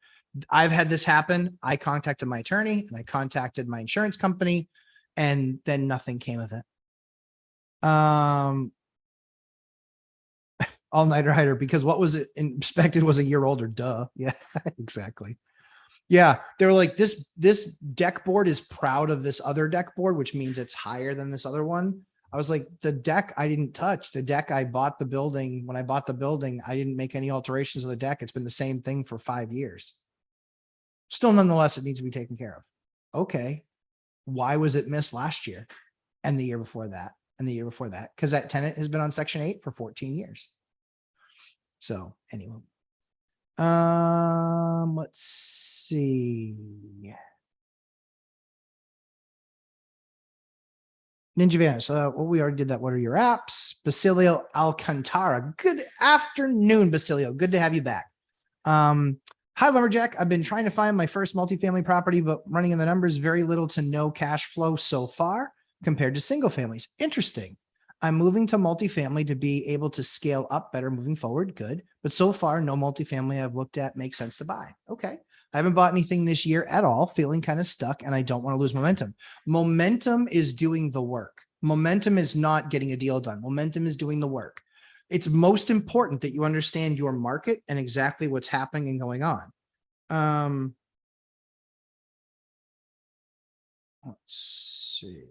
I've had this happen. I contacted my attorney and I contacted my insurance company and then nothing came of it. All-nighter hider, because what was it inspected was a year older. Duh. Yeah, exactly. Yeah, they were like, this deck board is proud of this other deck board, which means it's higher than this other one. I was like, the deck I didn't touch. The deck I bought the building. When I bought the building, I didn't make any alterations of the deck. It's been the same thing for 5 years. Still, nonetheless, it needs to be taken care of. Okay. Why was it missed last year and the year before that and the year before that? Because that tenant has been on Section 8 for 14 years. So anyway. Let's see. Ninja Vanish. Well, we already did that. What are your apps? Basilio Alcantara. Good afternoon, Basilio. Good to have you back. Hi, Lumberjack. I've been trying to find my first multifamily property, but running in the numbers, very little to no cash flow so far compared to single families. Interesting. I'm moving to multifamily to be able to scale up better moving forward. Good. But so far, no multifamily I've looked at makes sense to buy. Okay. I haven't bought anything this year at all, feeling kind of stuck, and I don't want to lose momentum. Momentum is doing the work. Momentum is not getting a deal done. Momentum is doing the work. It's most important that you understand your market and exactly what's happening and going on. Let's see.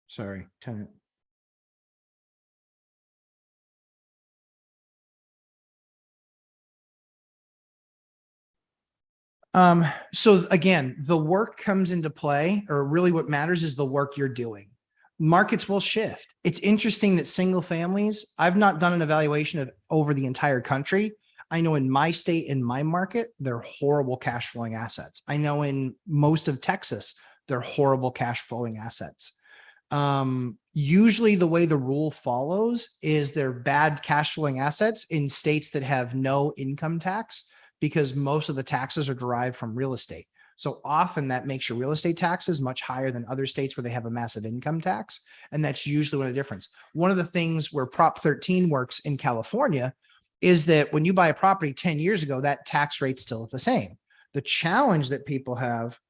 Sorry, tenant. So again, the work comes into play, or really what matters is the work you're doing. Markets will shift. It's interesting that single families, I've not done an evaluation of over the entire country. I know in my state, in my market, they're horrible cash flowing assets. I know in most of Texas, they're horrible cash flowing assets. Usually the way the rule follows is they're bad cash flowing assets in states that have no income tax, because most of the taxes are derived from real estate. So often that makes your real estate taxes much higher than other states where they have a massive income tax. And that's usually one of the difference. One of the things where Prop 13 works in California is that when you buy a property 10 years ago, that tax rate's still the same. The challenge that people have,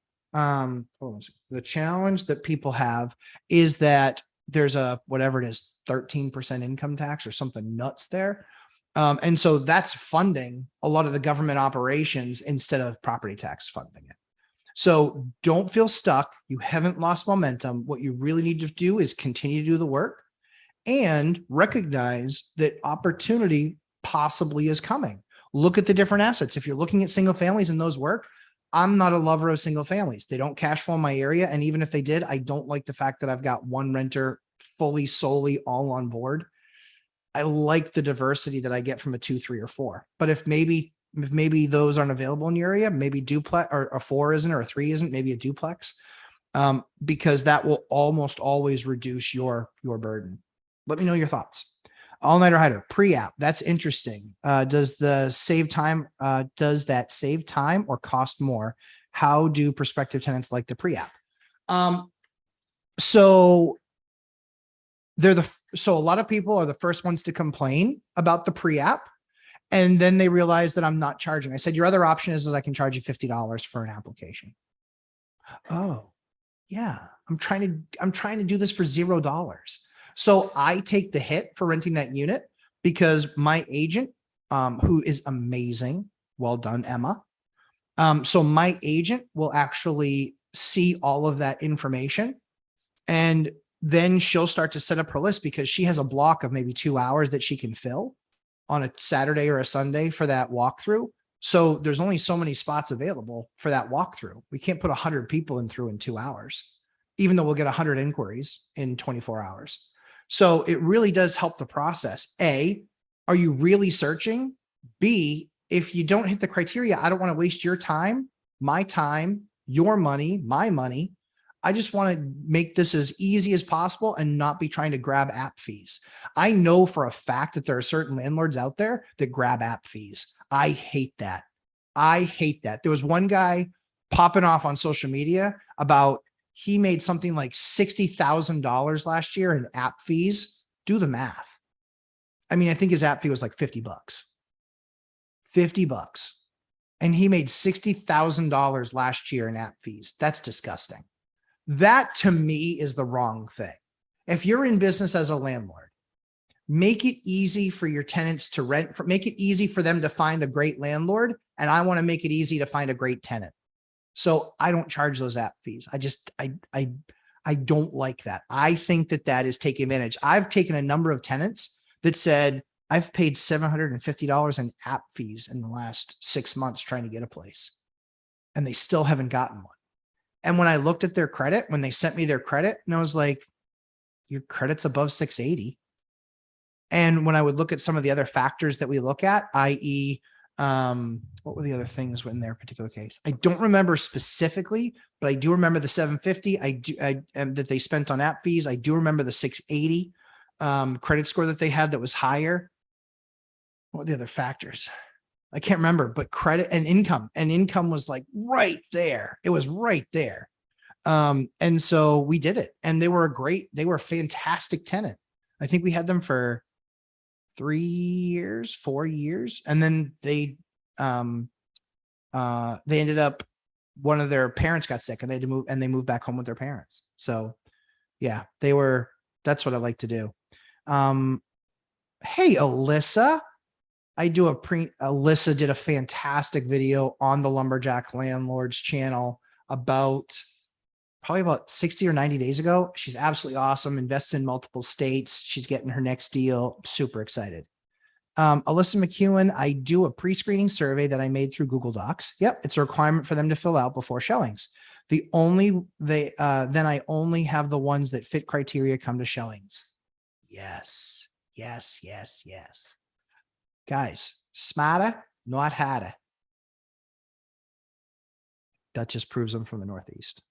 is that there's a, whatever it is, 13% income tax or something nuts there. And so that's funding a lot of the government operations instead of property tax funding it. So don't feel stuck. You haven't lost momentum. What you really need to do is continue to do the work and recognize that opportunity possibly is coming. Look at the different assets. If you're looking at single families and those work, I'm not a lover of single families. They don't cash flow in my area. And even if they did, I don't like the fact that I've got one renter fully, solely all on board. I like the diversity that I get from a 2, 3, or 4. But if maybe those aren't available in your area, maybe duplex, or a 4 isn't, or a 3 isn't, maybe a duplex, because that will almost always reduce your burden. Let me know your thoughts. All-nighter hider, pre-app. That's interesting. Does that save time or cost more? How do prospective tenants like the pre-app? So a lot of people are the first ones to complain about the pre-app, and then they realize that I'm not charging. I said, your other option is that I can charge you $50 for an application. Oh, yeah. I'm trying to do this for $0. So I take the hit for renting that unit because my agent, who is amazing. Well done, Emma. So my agent will actually see all of that information, and then she'll start to set up her list because she has a block of maybe 2 hours that she can fill on a Saturday or a Sunday for that walkthrough. So there's only so many spots available for that walkthrough. We can't put 100 people in 2 hours, even though we'll get 100 inquiries in 24 hours. So it really does help the process. A, are you really searching? B, if you don't hit the criteria, I don't want to waste your time, your money, my money. I just want to make this as easy as possible and not be trying to grab app fees. I know for a fact that there are certain landlords out there that grab app fees. I hate that. There was one guy popping off on social media about he made something like $60,000 last year in app fees. Do the math. I mean, I think his app fee was like $50. $50. And he made $60,000 last year in app fees. That's disgusting. That to me is the wrong thing. If you're in business as a landlord, make it easy for your tenants to rent, make it easy for them to find a great landlord. And I want to make it easy to find a great tenant. So I don't charge those app fees. I don't like that. I think that is taking advantage. I've taken a number of tenants that said, I've paid $750 in app fees in the last 6 months trying to get a place, and they still haven't gotten one. And when I looked at their credit, when they sent me their credit, and I was like, your credit's above 680. And when I would look at some of the other factors that we look at, i.e., What were the other things in their particular case? I don't remember specifically, but I do remember the 750. That they spent on app fees. I do remember the 680 credit score that they had that was higher. What were the other factors? I can't remember, but credit and income was like right there. It was right there. And so we did it, and they were a fantastic tenant. I think we had them for 3 years, 4 years. And then they ended up, one of their parents got sick and they had to move, and they moved back home with their parents. So yeah, that's what I like to do. Hey, Alyssa, Alyssa did a fantastic video on the Lumberjack Landlords channel probably about 60 or 90 days ago. She's absolutely awesome. Invests in multiple states. She's getting her next deal. Super excited. Alyssa McEwen, I do a pre-screening survey that I made through Google Docs. Yep. It's a requirement for them to fill out before showings. Then I only have the ones that fit criteria come to showings. Yes. Yes. Yes. Yes. Guys, smarter, not harder. That just proves I'm from the Northeast.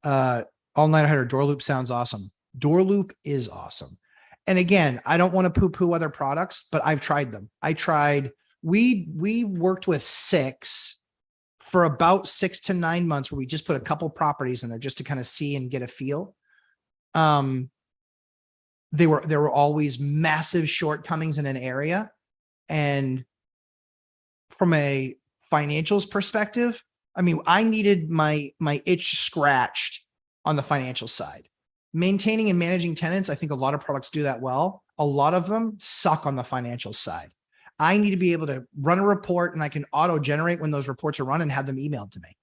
All night header door loop sounds awesome. Door loop is awesome. And again, I don't want to poo-poo other products, but I've tried them. We worked with 6 for about 6 to 9 months, where we just put a couple properties in there just to kind of see and get a feel. There were always massive shortcomings in an area. And from a financials perspective, I mean, I needed my itch scratched on the financial side. Maintaining and managing tenants, I think a lot of products do that well. A lot of them suck on the financial side. I need to be able to run a report, and I can auto generate when those reports are run and have them emailed to me.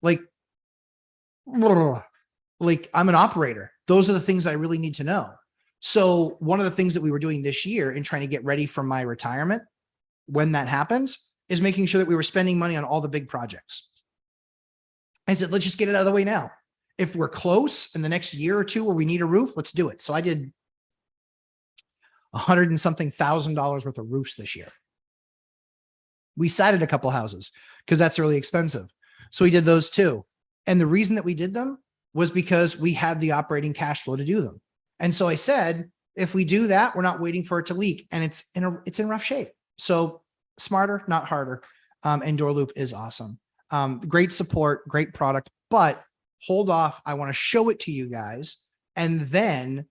Like I'm an operator. Those are the things that I really need to know. So one of the things that we were doing this year in trying to get ready for my retirement, when that happens, is making sure that we were spending money on all the big projects. I said, let's just get it out of the way now. If we're close in the next year or 2 where we need a roof, let's do it. So I did $100 and something thousand worth of roofs this year. We sided a couple houses because that's really expensive. So we did those too. And the reason that we did them was because we had the operating cash flow to do them. And so I said, if we do that, we're not waiting for it to leak, and it's in rough shape. So smarter, not harder. And door loop is awesome. Great support, great product, but hold off. I want to show it to you guys. And then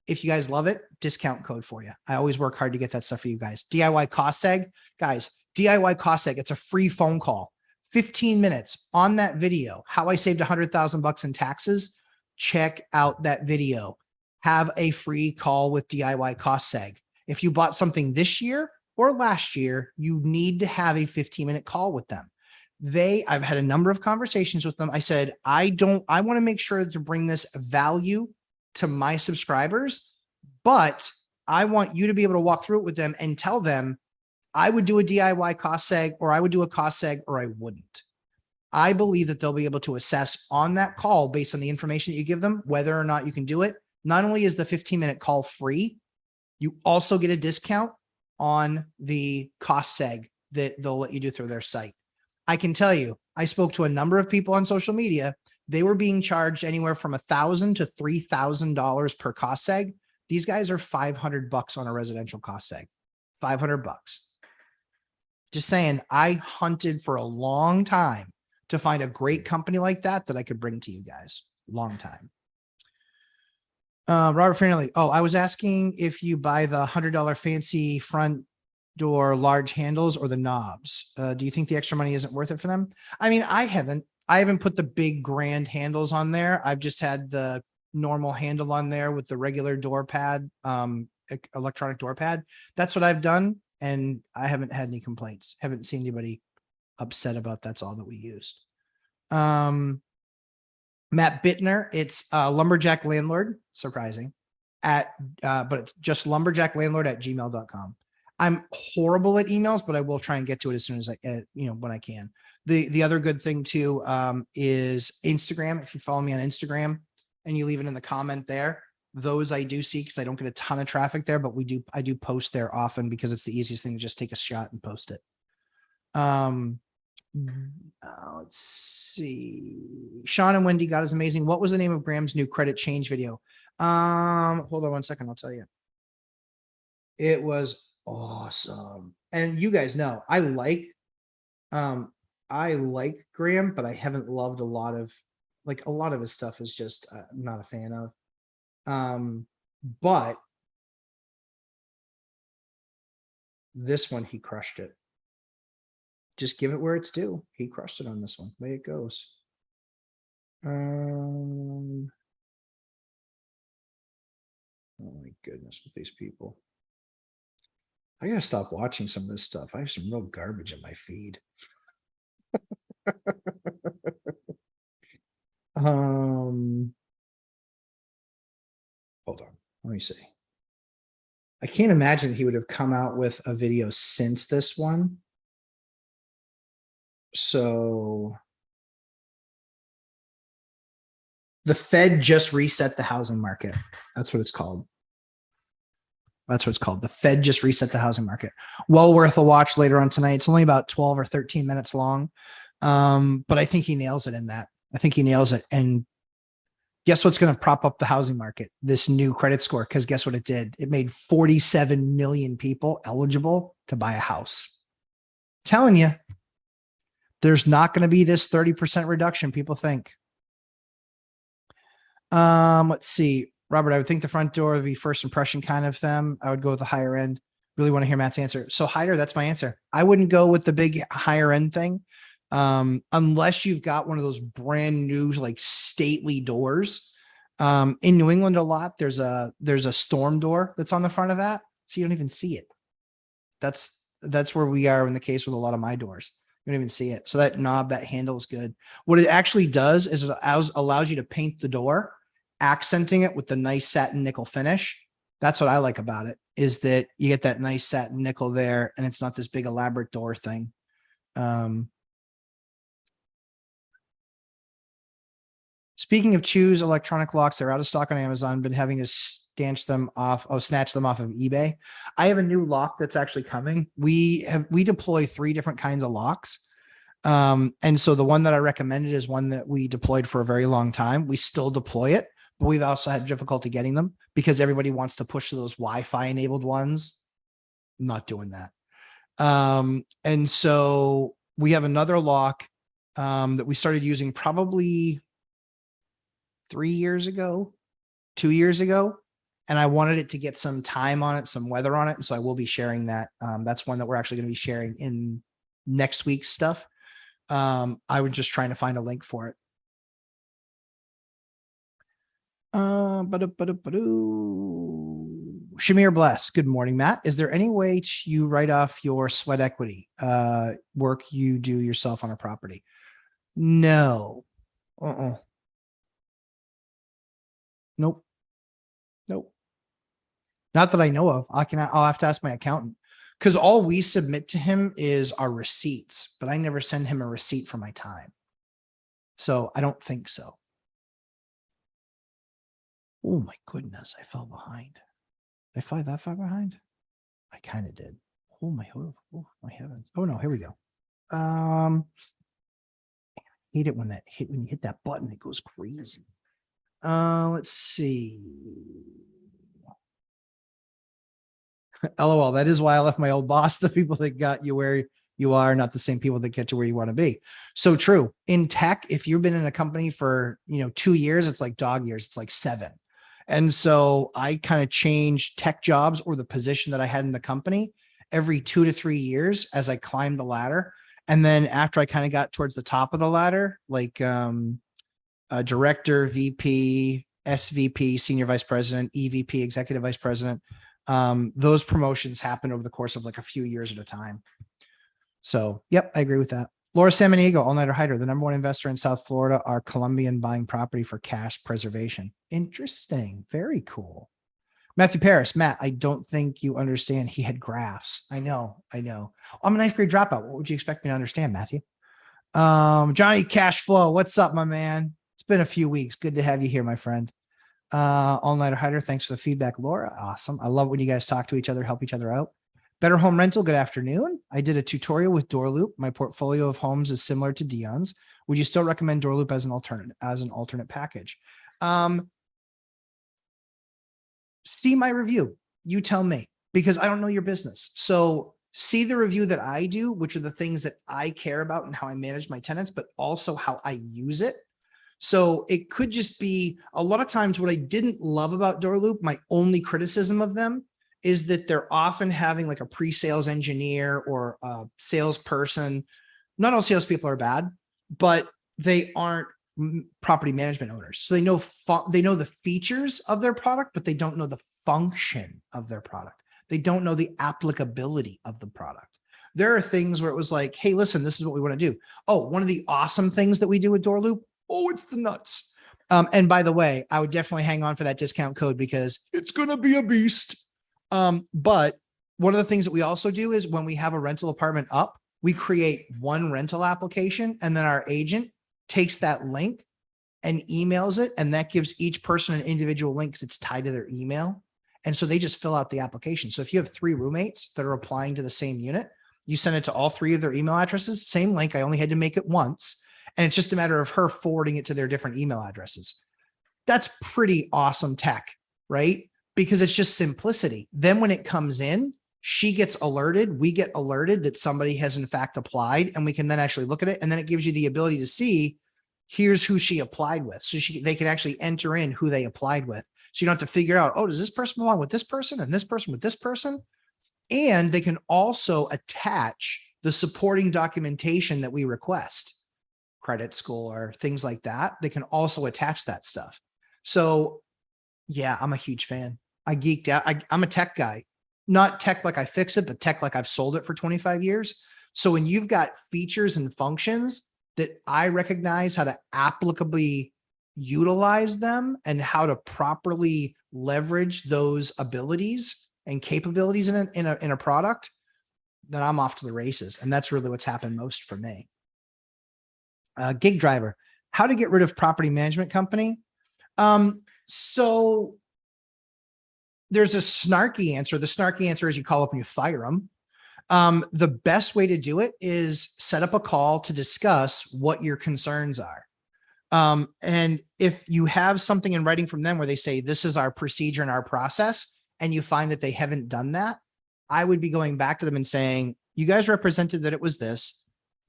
if you guys love it, discount code for you. I always work hard to get that stuff for you guys. DIY cost seg, guys, DIY cost seg. It's a free phone call, 15 minutes on that video. How I saved $100,000 in taxes. Check out that video. Have a free call with DIY cost seg. If you bought something this year or last year, you need to have a 15-minute call with them. I've had a number of conversations with them. I said, I want to make sure to bring this value to my subscribers, but I want you to be able to walk through it with them and tell them I would do a DIY cost seg, or I would do a cost seg, or I wouldn't. I believe that they'll be able to assess on that call based on the information that you give them, whether or not you can do it. Not only is the 15-minute call free, you also get a discount on the cost seg that they'll let you do through their site. I can tell you, I spoke to a number of people on social media. They were being charged anywhere from $1,000 to $3,000 per cost seg. These guys are $500 on a residential cost seg, $500. Just saying, I hunted for a long time to find a great company like that I could bring to you guys. Long time. Robert Fairley. Oh, I was asking if you buy the $100 fancy front door large handles or the knobs. Do you think the extra money isn't worth it for them? I mean, I haven't put the big grand handles on there. I've just had the normal handle on there with the regular door pad, electronic door pad. That's what I've done. And I haven't had any complaints. Haven't seen anybody upset about that's all that we used. Matt Bittner, it's Lumberjack Landlord, surprising, but it's just lumberjacklandlord@gmail.com. I'm horrible at emails, but I will try and get to it as soon as when I can. The other good thing too is Instagram. If you follow me on Instagram and you leave it in the comment there, Those I do see because I don't get a ton of traffic there, but I do post there often because it's the easiest thing to just take a shot and post it. Let's see. Sean and Wendy, God is amazing. What was the name of Graham's new credit change video? Hold on 1 second. I'll tell you. It was awesome. And you guys know, I like Graham, but I haven't loved a lot of his stuff is just I'm not a fan of. But this one, he crushed it. Just give it where it's due. He crushed it on this one. Way it goes. Oh my goodness, with these people. I gotta stop watching some of this stuff. I have some real garbage in my feed. Hold on. Let me see. I can't imagine he would have come out with a video since this one. So the Fed just reset the housing market. That's what it's called. That's what it's called. The Fed just reset the housing market. Well worth a watch later on tonight. It's only about 12 or 13 minutes long. But I think he nails it in that. I think he nails it. And guess what's going to prop up the housing market? This new credit score. Because guess what it did? It made 47 million people eligible to buy a house. Telling you, there's not going to be this 30% reduction people think. Let's see. Robert, I would think the front door would be first impression kind of them. I would go with the higher end. Really want to hear Matt's answer. So Hyder, that's my answer. I wouldn't go with the big higher end thing. Unless you've got one of those brand new, like stately doors. In New England, a lot, there's a storm door that's on the front of that. So you don't even see it. That's where we are in the case with a lot of my doors. You don't even see it. So that knob, that handle is good. What it actually does is it allows you to paint the door, accenting it with the nice satin nickel finish. That's what I like about it, is that you get that nice satin nickel there and it's not this big elaborate door thing. Speaking of Choose electronic locks, they're out of stock on Amazon. Been having to snatch them off of eBay. I have a new lock that's actually coming. We deploy 3 different kinds of locks. And so the one that I recommended is one that we deployed for a very long time. We still deploy it, but we've also had difficulty getting them because everybody wants to push those Wi-Fi enabled ones. I'm not doing that. And so we have another lock that we started using probably 3 years ago, 2 years ago. And I wanted it to get some time on it, some weather on it. And so I will be sharing that. That's one that we're actually going to be sharing in next week's stuff. I was just trying to find a link for it. Shamir Bless. Good morning, Matt. Is there any way you write off your sweat equity work you do yourself on a property? No. Nope. Not that I know of. I'll have to ask my accountant, because all we submit to him is our receipts, but I never send him a receipt for my time. So I don't think so. Oh my goodness, I fell behind. Did I fly that far behind? I kind of did. Oh my heavens. Oh no, here we go. I hate it when you hit that button, it goes crazy. Let's see. LOL. That is why I left my old boss. The people that got you where you are not the same people that get you where you want to be. So true. In tech, if you've been in a company for 2 years, it's like dog years. It's like 7. And so I kind of changed tech jobs or the position that I had in the company every 2 to 3 years as I climbed the ladder. And then after I kind of got towards the top of the ladder, like director, VP, SVP, senior vice president, EVP, executive vice president, those promotions happen over the course of like a few years at a time. So, yep, I agree with that. Laura Samaniego, all-nighter hider, the #1 investor in South Florida, are Colombian buying property for cash preservation. Interesting. Very cool. Matthew Paris, Matt, I don't think you understand. He had graphs. I know. I'm a ninth grade dropout. What would you expect me to understand, Matthew? Johnny Cash Flow, what's up, my man? It's been a few weeks. Good to have you here, my friend. All-nighter hider. Thanks for the feedback, Laura. Awesome. I love when you guys talk to each other, help each other out. Better Home Rental. Good afternoon. I did a tutorial with Door Loop. My portfolio of homes is similar to Dion's. Would you still recommend Door Loop as an alternate package? See my review. You tell me, because I don't know your business. So see the review that I do, which are the things that I care about and how I manage my tenants, but also how I use it. So it could just be a lot of times what I didn't love about Door Loop, my only criticism of them is that they're often having like a pre-sales engineer or a salesperson. Not all salespeople are bad, but they aren't property management owners. So they know the features of their product, but they don't know the function of their product. They don't know the applicability of the product. There are things where it was like, hey, listen, this is what we want to do. Oh, one of the awesome things that we do with Door Loop. Oh, it's the nuts. And by the way, I would definitely hang on for that discount code because it's going to be a beast. But one of the things that we also do is when we have a rental apartment up, we create one rental application and then our agent takes that link and emails it. And that gives each person an individual link because it's tied to their email. And so they just fill out the application. So if you have 3 roommates that are applying to the same unit, you send it to all 3 of their email addresses, same link. I only had to make it once. And it's just a matter of her forwarding it to their different email addresses. That's pretty awesome tech, right? Because it's just simplicity. Then when it comes in, she gets alerted, we get alerted that somebody has in fact applied, and we can then actually look at it. And then it gives you the ability to see, here's who she applied with. So they can actually enter in who they applied with. So you don't have to figure out, oh, does this person belong with this person and this person with this person? And they can also attach the supporting documentation that we request. Credit score, things like that. They can also attach that stuff. So yeah, I'm a huge fan. I geeked out. I'm a tech guy, not tech like I fix it, but tech like I've sold it for 25 years. So when you've got features and functions that I recognize how to applicably utilize them and how to properly leverage those abilities and capabilities in a product, then I'm off to the races. And that's really what's happened most for me. Gig driver, how to get rid of property management company. So there's a snarky answer. The snarky answer is you call up and you fire them. The best way to do it is set up a call to discuss what your concerns are. And if you have something in writing from them where they say, this is our procedure and our process, and you find that they haven't done that, I would be going back to them and saying, you guys represented that it was this.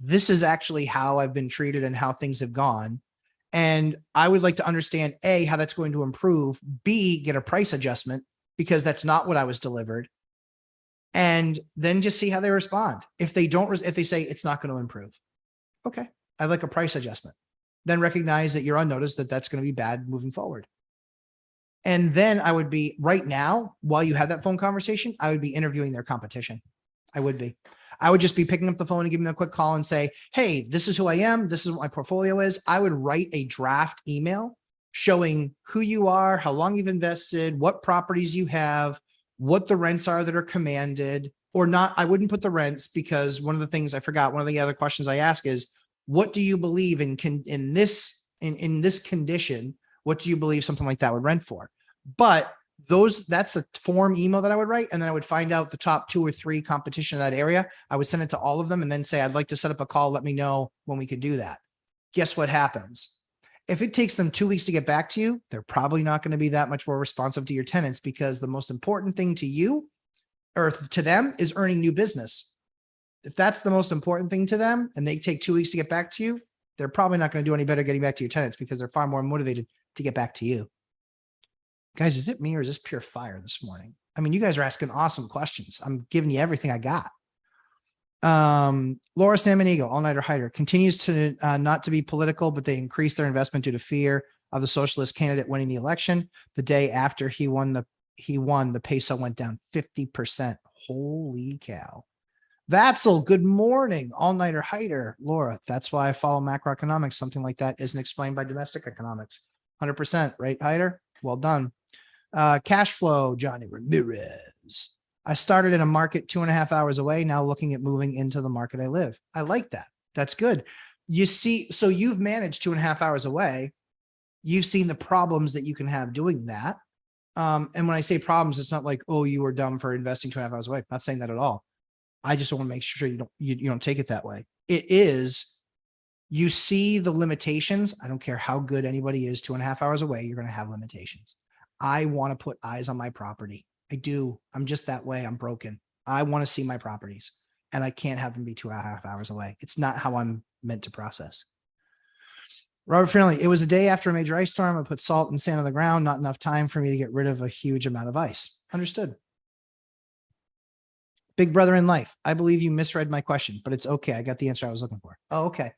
This is actually how I've been treated and how things have gone. And I would like to understand A, how that's going to improve, B, get a price adjustment because that's not what I was delivered. And then just see how they respond. If they say it's not going to improve. Okay. I'd like a price adjustment. Then recognize that you're on notice that that's going to be bad moving forward. And then I would be right now, while you have that phone conversation, I would be interviewing their competition. I would just be picking up the phone and giving them a quick call and say, hey, this is who I am. This is what my portfolio is. I would write a draft email showing who you are, how long you've invested, what properties you have, what the rents are that are commanded or not. I wouldn't put the rents because one of the things I forgot, one of the other questions I ask is, what do you believe in this condition? What do you believe something like that would rent for? But that's a form email that I would write. And then I would find out the top 2 or 3 competition in that area. I would send it to all of them and then say, I'd like to set up a call. Let me know when we could do that. Guess what happens? If it takes them 2 weeks to get back to you, they're probably not going to be that much more responsive to your tenants because the most important thing to you or to them is earning new business. If that's the most important thing to them and they take 2 weeks to get back to you, they're probably not going to do any better getting back to your tenants because they're far more motivated to get back to you. Guys, is it me or is this pure fire this morning? I mean, you guys are asking awesome questions. I'm giving you everything I got. Laura Samanigo, all-nighter hider, continues to not to be political, but they increased their investment due to fear of the socialist candidate winning the election. The day after he won, the peso went down 50%. Holy cow. Vatzel, good morning, all-nighter hider. Laura, that's why I follow macroeconomics. Something like that isn't explained by domestic economics. 100%, right, hider? Well done. Cash flow, Johnny Ramirez. I started in a market 2.5 hours away, now looking at moving into the market I live. I like that. That's good. You see, so you've managed 2.5 hours away. You've seen the problems that you can have doing that. And when I say problems, it's not like, oh, you were dumb for investing 2.5 hours away. I'm not saying that at all. I just want to make sure you don't take it that way. It is, you see the limitations. I don't care how good anybody is 2.5 hours away, you're going to have limitations. I want to put eyes on my property. I do. I'm just that way. I'm broken. I want to see my properties, and I can't have them be 2.5 hours away. It's not how I'm meant to process. Robert Finley, it was a day after a major ice storm. I put salt and sand on the ground, not enough time for me to get rid of a huge amount of ice. Understood. Big brother in life. I believe you misread my question, but it's okay. I got the answer I was looking for. Oh, okay.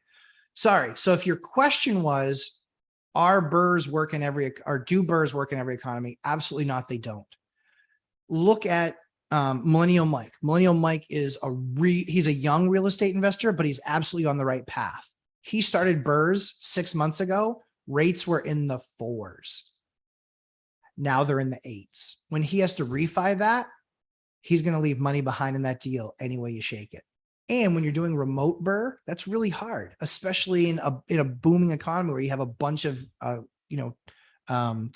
Sorry. So if your question was, are BRRRRs work in every, or do BRRRRs work in every economy? Absolutely not. They don't. Look at Millennial Mike. Millennial Mike is he's a young real estate investor, but he's absolutely on the right path. He started BRRRRs 6 months ago. Rates were in the 4s. Now they're in the 8s. When he has to refi that, he's going to leave money behind in that deal any way you shake it. And when you're doing remote BRRRR, that's really hard, especially in a booming economy where you have a bunch of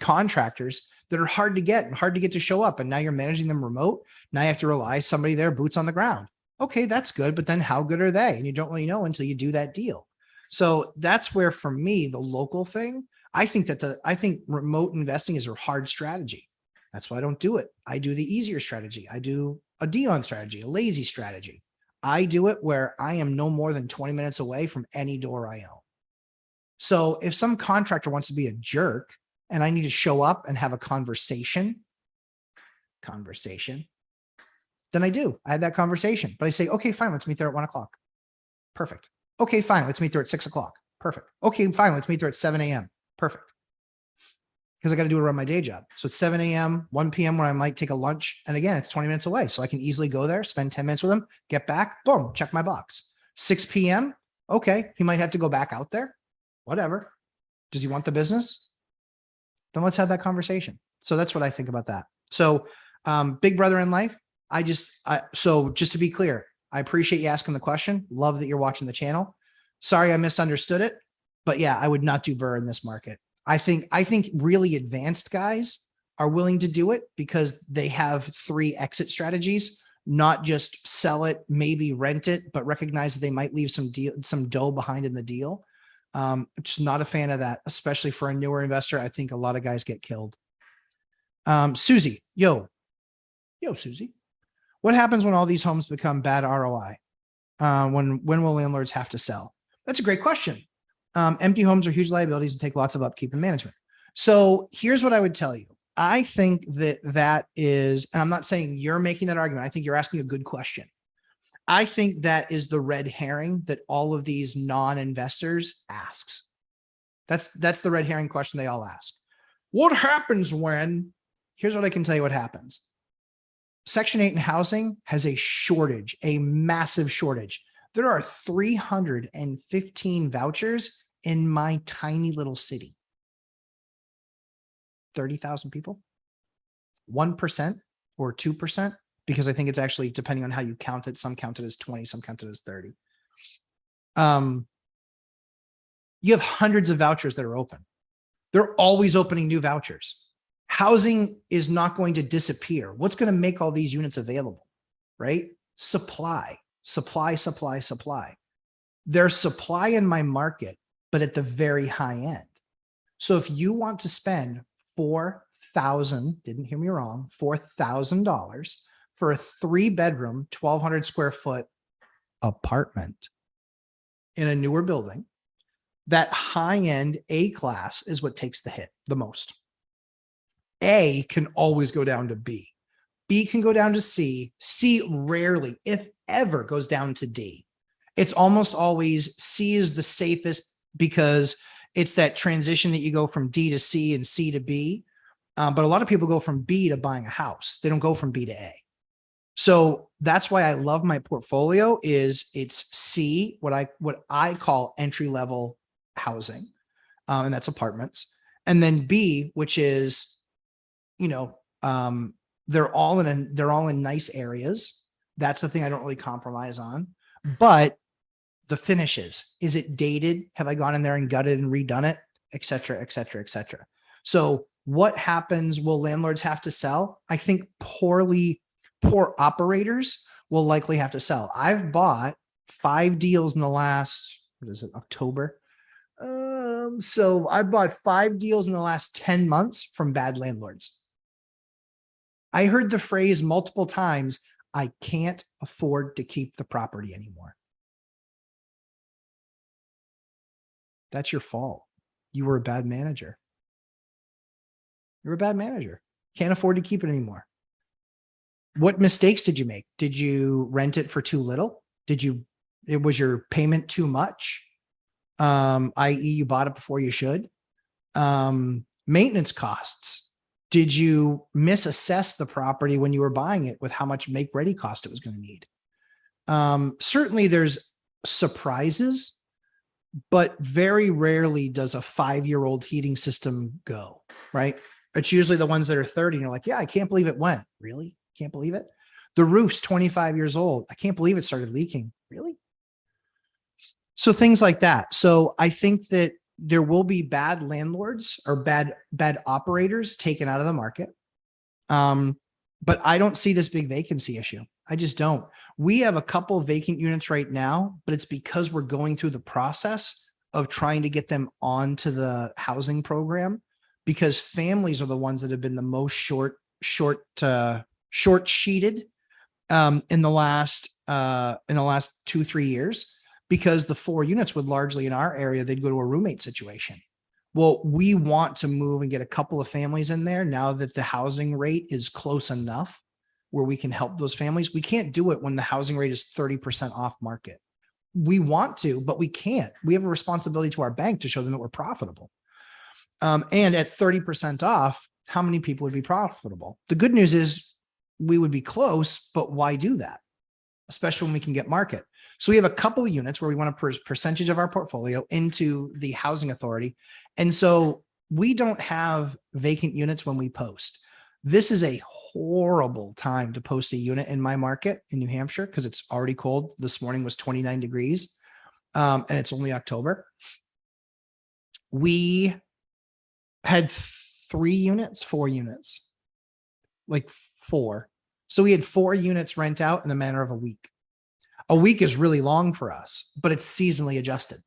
contractors that are hard to get and hard to get to show up. And now you're managing them remote. Now you have to rely somebody there, boots on the ground. Okay, that's good. But then how good are they? And you don't really know until you do that deal. So that's where, for me, the local thing, I think remote investing is a hard strategy. That's why I don't do it. I do the easier strategy. I do a Dion strategy, a lazy strategy. I do it where I am no more than 20 minutes away from any door I own. So if some contractor wants to be a jerk and I need to show up and have a conversation, then I do. I had that conversation, but I say, okay, fine, let's meet there at 1 o'clock. Perfect. Okay, fine, let's meet there at 6 o'clock. Perfect. Okay, fine, let's meet there at 7 a.m. Perfect. Because I got to do it around my day job. So it's 7 a.m., 1 p.m. where I might take a lunch. And again, it's 20 minutes away. So I can easily go there, spend 10 minutes with him, get back, boom, check my box. 6 p.m. Okay. He might have to go back out there. Whatever. Does he want the business? Then let's have that conversation. So that's what I think about that. So big brother in life. So just to be clear, I appreciate you asking the question. Love that you're watching the channel. Sorry, I misunderstood it, but yeah, I would not do BRRRR in this market. I think really advanced guys are willing to do it because they have 3 exit strategies, not just sell it, maybe rent it, but recognize that they might leave some dough behind in the deal. Just not a fan of that, especially for a newer investor. I think a lot of guys get killed. Susie, yo, Susie, what happens when all these homes become bad ROI? When will landlords have to sell? That's a great question. Empty homes are huge liabilities and take lots of upkeep and management. So here's what I would tell you. I think that is, and I'm not saying you're making that argument. I think you're asking a good question. I think that is the red herring that all of these non-investors asks. That's the red herring question they all ask. What happens when, here's what I can tell you what happens. Section 8 in housing has a shortage, a massive shortage. There are 315 vouchers in my tiny little city. 30,000 people, 1% or 2%, because I think it's actually depending on how you count it. Some count it as 20, some count it as 30. You have hundreds of vouchers that are open. They're always opening new vouchers. Housing is not going to disappear. What's going to make all these units available, right? Supply. There's supply in my market, but at the very high end. So if you want to spend $4,000, didn't hear me wrong, $4,000 for a 3-bedroom, 1,200 square foot apartment in a newer building, that high end A class is what takes the hit the most. A can always go down to B. B can go down to C. C rarely, if ever, goes down to D. It's almost always C is the safest because it's that transition that you go from D to C and C to B. But a lot of people go from B to buying a house. They don't go from B to A. So that's why I love my portfolio is it's C, what I call entry level housing, and that's apartments. And then B, which is, they're all in nice areas. That's the thing I don't really compromise on. But the finishes, is it dated? Have I gone in there and gutted and redone it? et cetera, et cetera, et cetera. So what happens? Will landlords have to sell? I think poor operators will likely have to sell. I've bought 5 deals in the last, what is it, October? So I bought 5 deals in the last 10 months from bad landlords. I heard the phrase multiple times, I can't afford to keep the property anymore. That's your fault. You were a bad manager. You're a bad manager. Can't afford to keep it anymore. What mistakes did you make? Did you rent it for too little? Was your payment too much? I.e. you bought it before you should. Maintenance costs. Did you misassess the property when you were buying it with how much make ready cost it was going to need? Certainly there's surprises, but very rarely does a 5-year-old heating system go, right? It's usually the ones that are 30 and you're like, yeah, I can't believe it went. Really? Can't believe it. The roof's 25 years old. I can't believe it started leaking. Really? So things like that. So I think that there will be bad landlords or bad operators taken out of the market. But I don't see this big vacancy issue. I just don't. We have a couple of vacant units right now, but it's because we're going through the process of trying to get them onto the housing program, because families are the ones that have been the most short sheeted in the last 2-3 years, because the 4 units would largely in our area, they'd go to a roommate situation. Well, we want to move and get a couple of families in there now that the housing rate is close enough where we can help those families. We can't do it when the housing rate is 30% off market. We want to, but we can't. We have a responsibility to our bank to show them that we're profitable. And at 30% off, how many people would be profitable? The good news is we would be close, but why do that? Especially when we can get market. So we have a couple of units where we want a percentage of our portfolio into the housing authority. And so we don't have vacant units when we post. This is a horrible time to post a unit in my market in New Hampshire because it's already cold. This morning was 29 degrees and it's only October. We had 4 units, like 4. So we had 4 units rent out in the matter of a week. A week is really long for us, but it's seasonally adjusted.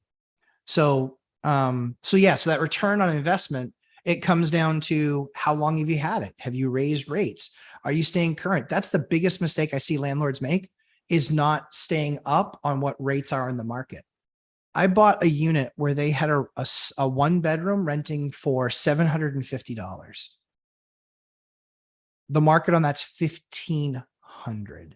So that return on investment, it comes down to how long have you had it? Have you raised rates? Are you staying current? That's the biggest mistake I see landlords make, is not staying up on what rates are in the market. I bought a unit where they had a 1-bedroom renting for $750. The market on that's $1,500.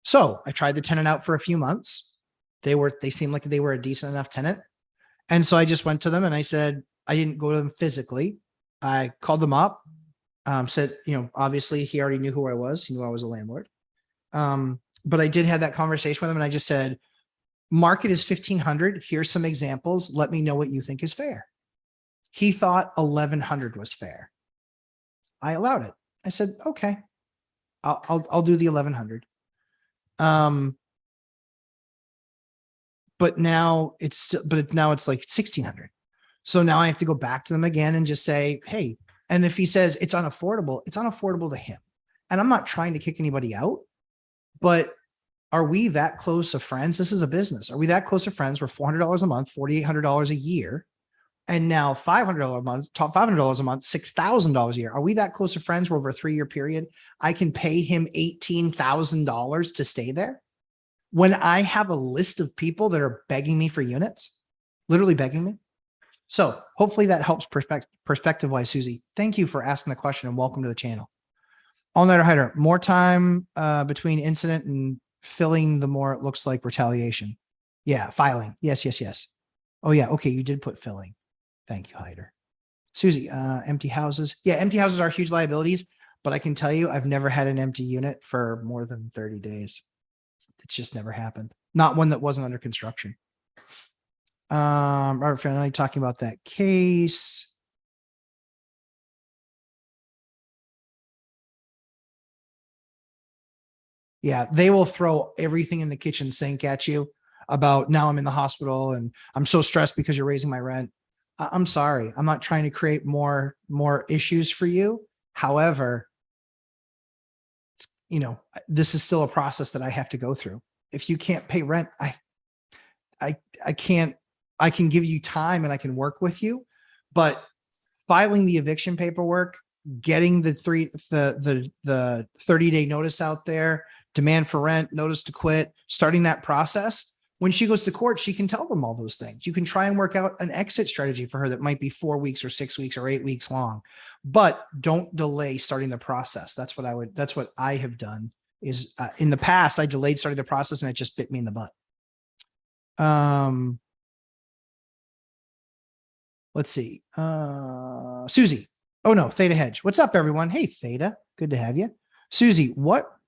So I tried the tenant out for a few months. They seemed like they were a decent enough tenant. And so I just went to them and I said, I didn't go to them physically. I called them up, said, obviously he already knew who I was. He knew I was a landlord. But I did have that conversation with him and I just said, market is 1,500. Here's some examples. Let me know what you think is fair. He thought 1,100 was fair. I allowed it. I said, okay, I'll do the 1,100. But now it's like 1,600. So now I have to go back to them again and just say, hey, and if he says it's unaffordable, it's unaffordable to him. And I'm not trying to kick anybody out, but are we that close of friends? This is a business. Are we that close of friends? We're $400 a month, $4,800 a year. And now $500 a month, $500 a month, $6,000 a year. Are we that close of friends where over a 3-year period, I can pay him $18,000 to stay there? When I have a list of people that are begging me for units, literally begging me. So hopefully that helps perspective-wise, Susie. Thank you for asking the question and welcome to the channel. All-nighter hider, more time between incident and filling, the more it looks like retaliation. Yeah, filing. Yes. Oh yeah, okay, you did put filling. Thank you, Hyder. Susie, empty houses. Yeah, empty houses are huge liabilities, but I can tell you I've never had an empty unit for more than 30 days. It's just never happened. Not one that wasn't under construction. Robert Fanelli talking about that case. Yeah, they will throw everything in the kitchen sink at you. about now I'm in the hospital and I'm so stressed because you're raising my rent. I'm sorry. I'm not trying to create more issues for you. However, this is still a process that I have to go through. If you can't pay rent, I can't, I can give you time and I can work with you, but filing the eviction paperwork, getting the 30-day notice out there, demand for rent, notice to quit, starting that process. When she goes to court, she can tell them all those things. You can try and work out an exit strategy for her that might be 4 weeks or 6 weeks or 8 weeks long, but don't delay starting the process. That's what I have done is in the past, I delayed starting the process and it just bit me in the butt. Let's see. Susie. Oh no, Theta Hedge. What's up, everyone? Hey, Theta. Good to have you. Susie,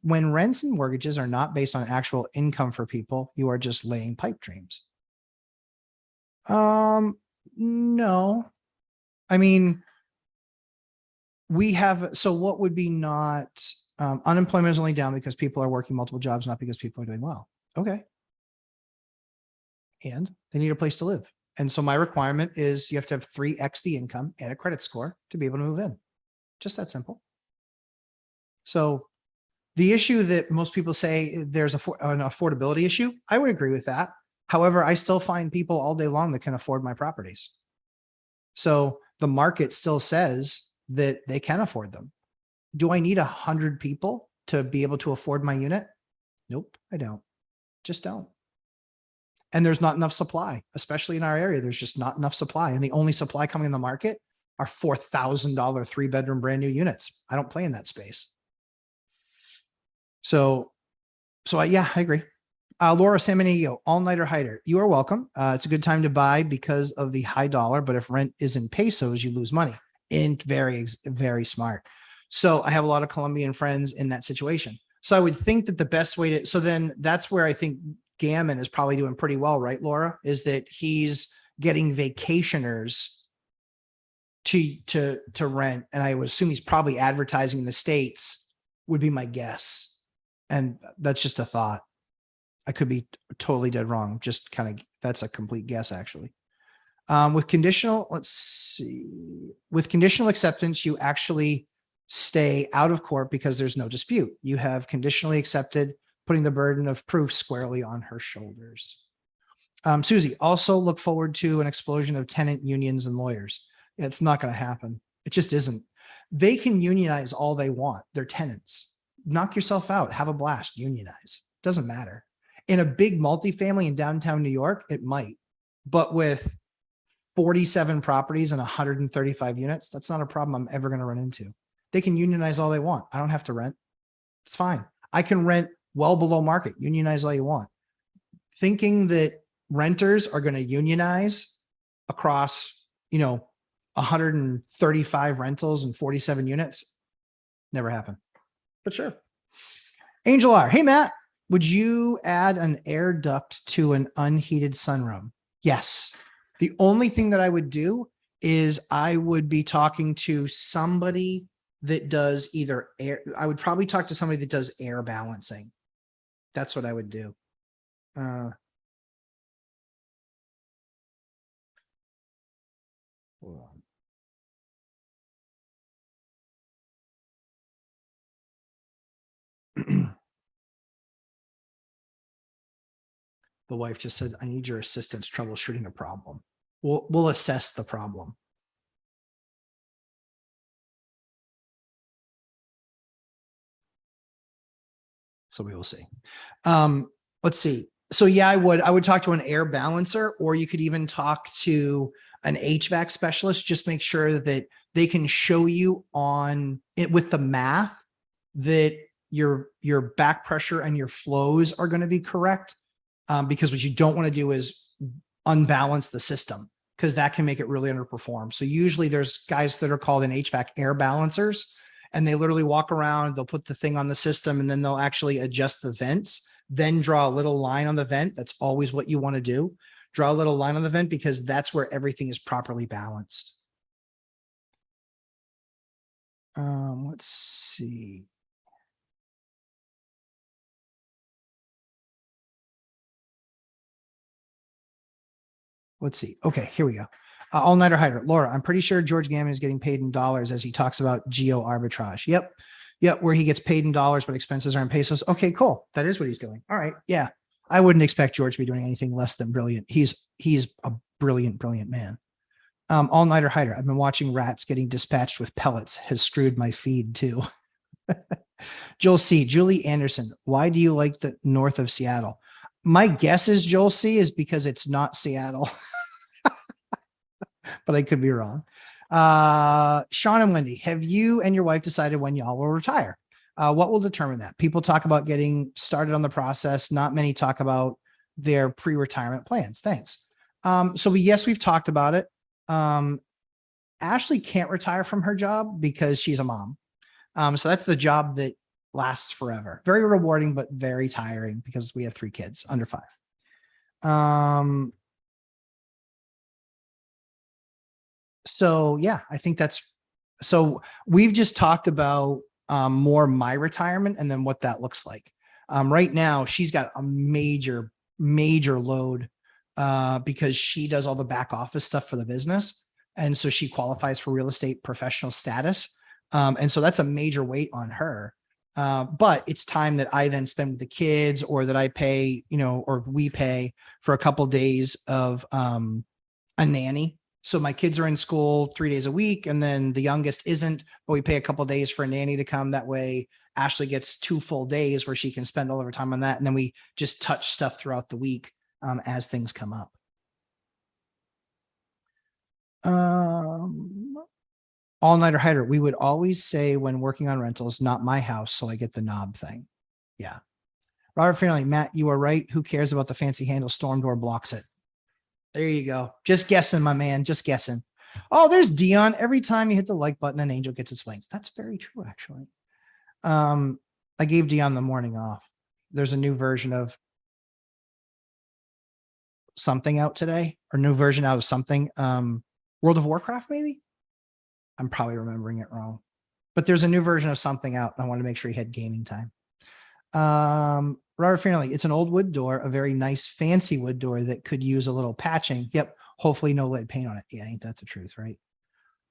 when rents and mortgages are not based on actual income for people, you are just laying pipe dreams. No. I mean, so what would be not, unemployment is only down because people are working multiple jobs, not because people are doing well. Okay. And they need a place to live. And so my requirement is you have to have 3x the income and a credit score to be able to move in. Just that simple. So the issue that most people say there's an affordability issue, I would agree with that. However, I still find people all day long that can afford my properties. So the market still says that they can afford them. Do I need 100 people to be able to afford my unit? Nope, I don't. Just don't. And there's not enough supply, especially in our area. There's just not enough supply. And the only supply coming in the market are $4,000 3-bedroom brand new units. I don't play in that space. So yeah, I agree. Laura Samanigo, all-nighter hider. You are welcome. It's a good time to buy because of the high dollar, but if rent is in pesos, you lose money. And very, very smart. So I have a lot of Colombian friends in that situation. So I would think that the best way to, so then that's where I think Gammon is probably doing pretty well, right, Laura? Is that he's getting vacationers to rent. And I would assume he's probably advertising in the States would be my guess. And that's just a thought. I could be totally dead wrong. Just kind of, that's a complete guess actually. With conditional, let's see, with conditional acceptance, you actually stay out of court because there's no dispute. You have conditionally accepted, putting the burden of proof squarely on her shoulders. Susie, also look forward to an explosion of tenant unions and lawyers. It's not going to happen. It just isn't. They can unionize all they want. They're tenants. Knock yourself out. Have a blast. Unionize. Doesn't matter. In a big multifamily in downtown New York, it might. But with 47 properties and 135 units, that's not a problem I'm ever going to run into. They can unionize all they want. I don't have to rent. It's fine. I can rent well below market. Unionize all you want. Thinking that renters are going to unionize across, 135 rentals and 47 units, never happened. But sure. Angel R. Hey, Matt, would you add an air duct to an unheated sunroom? Yes. The only thing that I would do is I would be talking to somebody that does either air. I would probably talk to somebody that does air balancing. That's what I would do. Hold on. The wife just said, I need your assistance troubleshooting a problem. We'll assess the problem. So we will see. Let's see. So yeah, I would talk to an air balancer, or you could even talk to an HVAC specialist. Just make sure that they can show you on it with the math that your back pressure and your flows are going to be correct. Because what you don't want to do is unbalance the system, because that can make it really underperform. So usually there's guys that are called an HVAC air balancers, and they literally walk around, they'll put the thing on the system, and then they'll actually adjust the vents, then draw a little line on the vent. That's always what you want to do. Draw a little line on the vent because that's where everything is properly balanced. Let's see. let's see. Okay, here we go. All-nighter hider. Laura, I'm pretty sure George Gammon is getting paid in dollars as he talks about geo arbitrage. Yep. Yep. Where he gets paid in dollars, but expenses are in pesos. Okay, cool. That is what he's doing. All right. Yeah. I wouldn't expect George to be doing anything less than brilliant. He's a brilliant, brilliant man. All-nighter hider. I've been watching rats getting dispatched with pellets has screwed my feed too. Joel C. Julie Anderson. Why do you like the north of Seattle? My guess is Joel C is because it's not Seattle, but I could be wrong. Sean and Wendy, have you and your wife decided when y'all will retire? What will determine that? People talk about getting started on the process. Not many talk about their pre-retirement plans. Thanks. Yes, we've talked about it. Ashley can't retire from her job because she's a mom. So that's the job that lasts forever. Very rewarding, but very tiring because we have 3 kids under 5. So yeah, I think so we've just talked about more my retirement and then what that looks like. Right now she's got a major load because she does all the back office stuff for the business. And so she qualifies for real estate professional status. And so that's a major weight on her. But it's time that I then spend with the kids or that I pay, or we pay for a couple of days of a nanny. So my kids are in school 3 days a week, and then the youngest isn't, but we pay a couple of days for a nanny to come. That way Ashley gets 2 full days where she can spend all of her time on that. And then we just touch stuff throughout the week as things come up. All-nighter hider. We would always say when working on rentals, not my house, so I get the knob thing. Yeah. Robert Fairley, Matt, you are right. Who cares about the fancy handle? Storm door blocks it. There you go. Just guessing, my man. Just guessing. Oh, there's Dion. Every time you hit the like button, an angel gets its wings. That's very true, actually. I gave Dion the morning off. There's a new version of something out today, or new version out of something. World of Warcraft, maybe? I'm probably remembering it wrong. But there's a new version of something out. I wanted to make sure he had gaming time. Robert Fairley, it's an old wood door, a very nice fancy wood door that could use a little patching. Yep. Hopefully no lead paint on it. Yeah, ain't that the truth, right?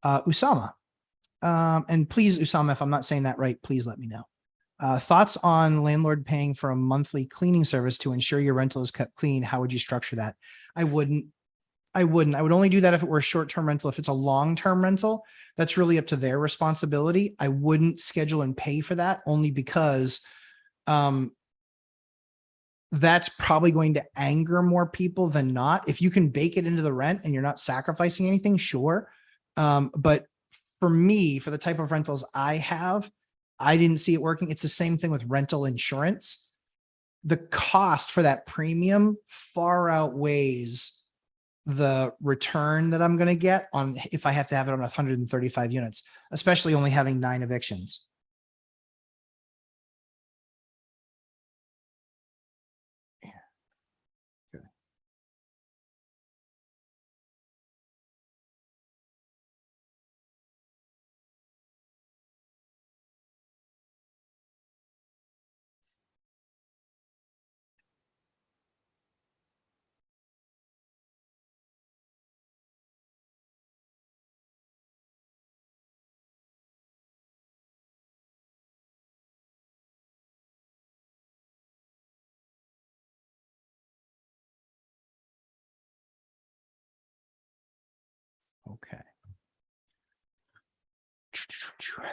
Usama. And please, Usama, if I'm not saying that right, please let me know. Thoughts on landlord paying for a monthly cleaning service to ensure your rental is kept clean. How would you structure that? I would only do that if it were a short-term rental. If it's a long-term rental, that's really up to their responsibility. I wouldn't schedule and pay for that only because that's probably going to anger more people than not. If you can bake it into the rent and you're not sacrificing anything, sure. But for me, for the type of rentals I have, I didn't see it working. It's the same thing with rental insurance. The cost for that premium far outweighs the return that I'm going to get on if I have to have it on 135 units, especially only having 9 evictions. Okay.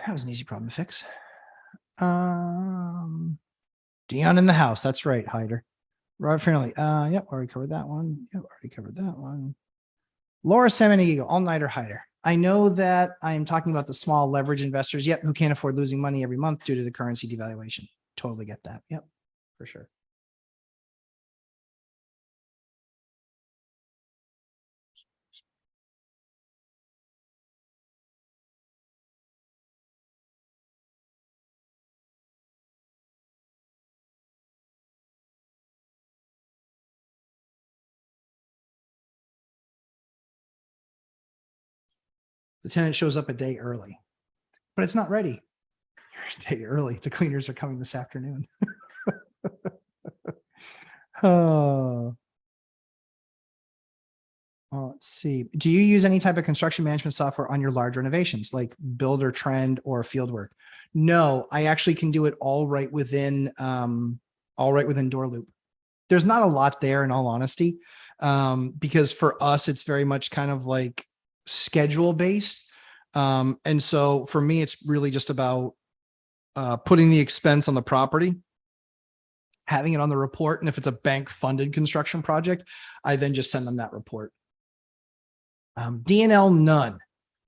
That was an easy problem to fix. Dion in the house. That's right, Hyder. Robert Fairley. Yep, already covered that one. Yep, already covered that one. Laura Semenigo, all-nighter hider. I know that I am talking about the small leverage investors, yep, who can't afford losing money every month due to the currency devaluation. Totally get that. Yep, for sure. The tenant shows up a day early, but it's not ready. You're a day early. The cleaners are coming this afternoon. Oh. Let's see. Do you use any type of construction management software on your large renovations like Builder Trend or Fieldwork? No, I actually can do it all right within Door Loop. There's not a lot there in all honesty. Because for us, it's very much kind of like schedule based. And so for me, it's really just about putting the expense on the property, having it on the report. And if it's a bank funded construction project, I then just send them that report. DNL none.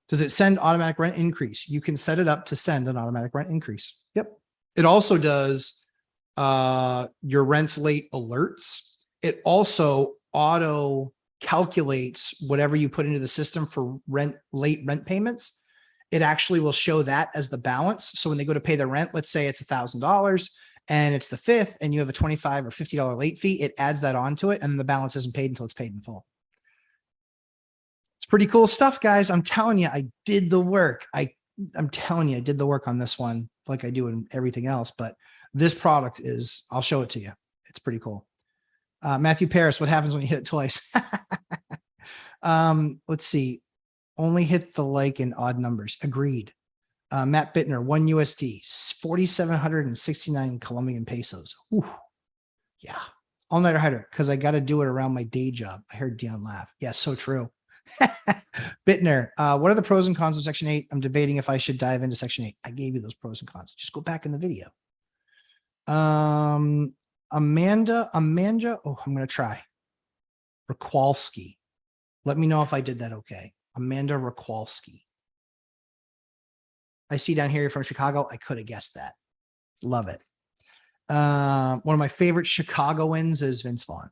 Does it send automatic rent increase? You can set it up to send an automatic rent increase. Yep. It also does your rents late alerts. It also auto calculates whatever you put into the system for late rent payments. It actually will show that as the balance. So when they go to pay their rent, let's say it's $1,000 and it's the 5th and you have a $25 or $50 late fee, it adds that onto it and the balance isn't paid until it's paid in full. Pretty cool stuff, guys. I'm telling you, I did the work. I'm telling you, I did the work on this one like I do in everything else, but this product is, I'll show it to you. It's pretty cool. Matthew Paris, what happens when you hit it twice? Let's see. Only hit the like in odd numbers. Agreed. Matt Bittner, 1 USD, 4,769 Colombian pesos. Ooh, yeah. All-nighter hider, because I got to do it around my day job. I heard Dion laugh. Yeah, so true. Bittner, what are the pros and cons of Section 8? I'm debating if I should dive into Section 8. I gave you those pros and cons. Just go back in the video. Amanda, oh, I'm going to try. Rakwalski. Let me know if I did that okay. Amanda Rakwalski. I see down here you're from Chicago. I could have guessed that. Love it. One of my favorite Chicagoans is Vince Vaughn.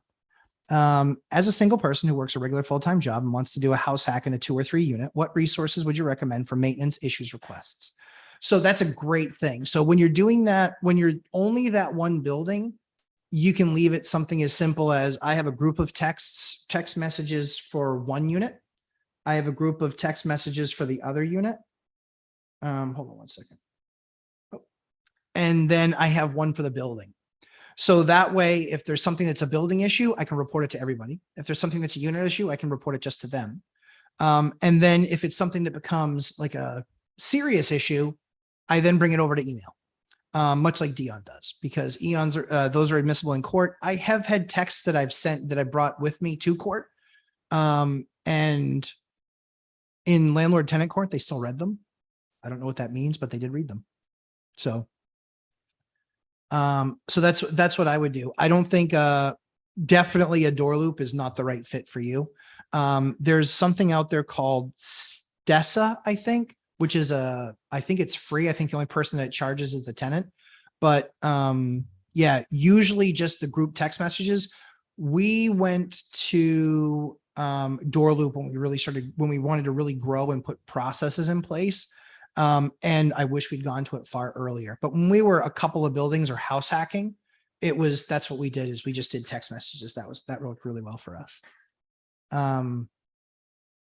As a single person who works a regular full-time job and wants to do a house hack in a 2 or 3 unit, what resources would you recommend for maintenance issues requests? So that's a great thing. So when you're doing that, when you're only that one building, you can leave it something as simple as I have a group of text messages for one unit. I have a group of text messages for the other unit. Hold on one second. Oh. And then I have one for the building. So that way, if there's something that's a building issue, I can report it to everybody. If there's something that's a unit issue, I can report it just to them. And then if it's something that becomes like a serious issue, I then bring it over to email, much like Dion does, because EONs are, those are admissible in court. I have had texts that I've sent that I brought with me to court. And in landlord tenant court, they still read them. I don't know what that means, but they did read them. So that's what I would do. I don't think, definitely a door loop is not the right fit for you. There's something out there called Stessa, I think, which is I think it's free. I think the only person that charges is the tenant, but, yeah, usually just the group text messages. We went to, door loop when we wanted to really grow and put processes in place. And I wish we'd gone to it far earlier, but when we were a couple of buildings or house hacking, that's what we did is we just did text messages. That worked really well for us.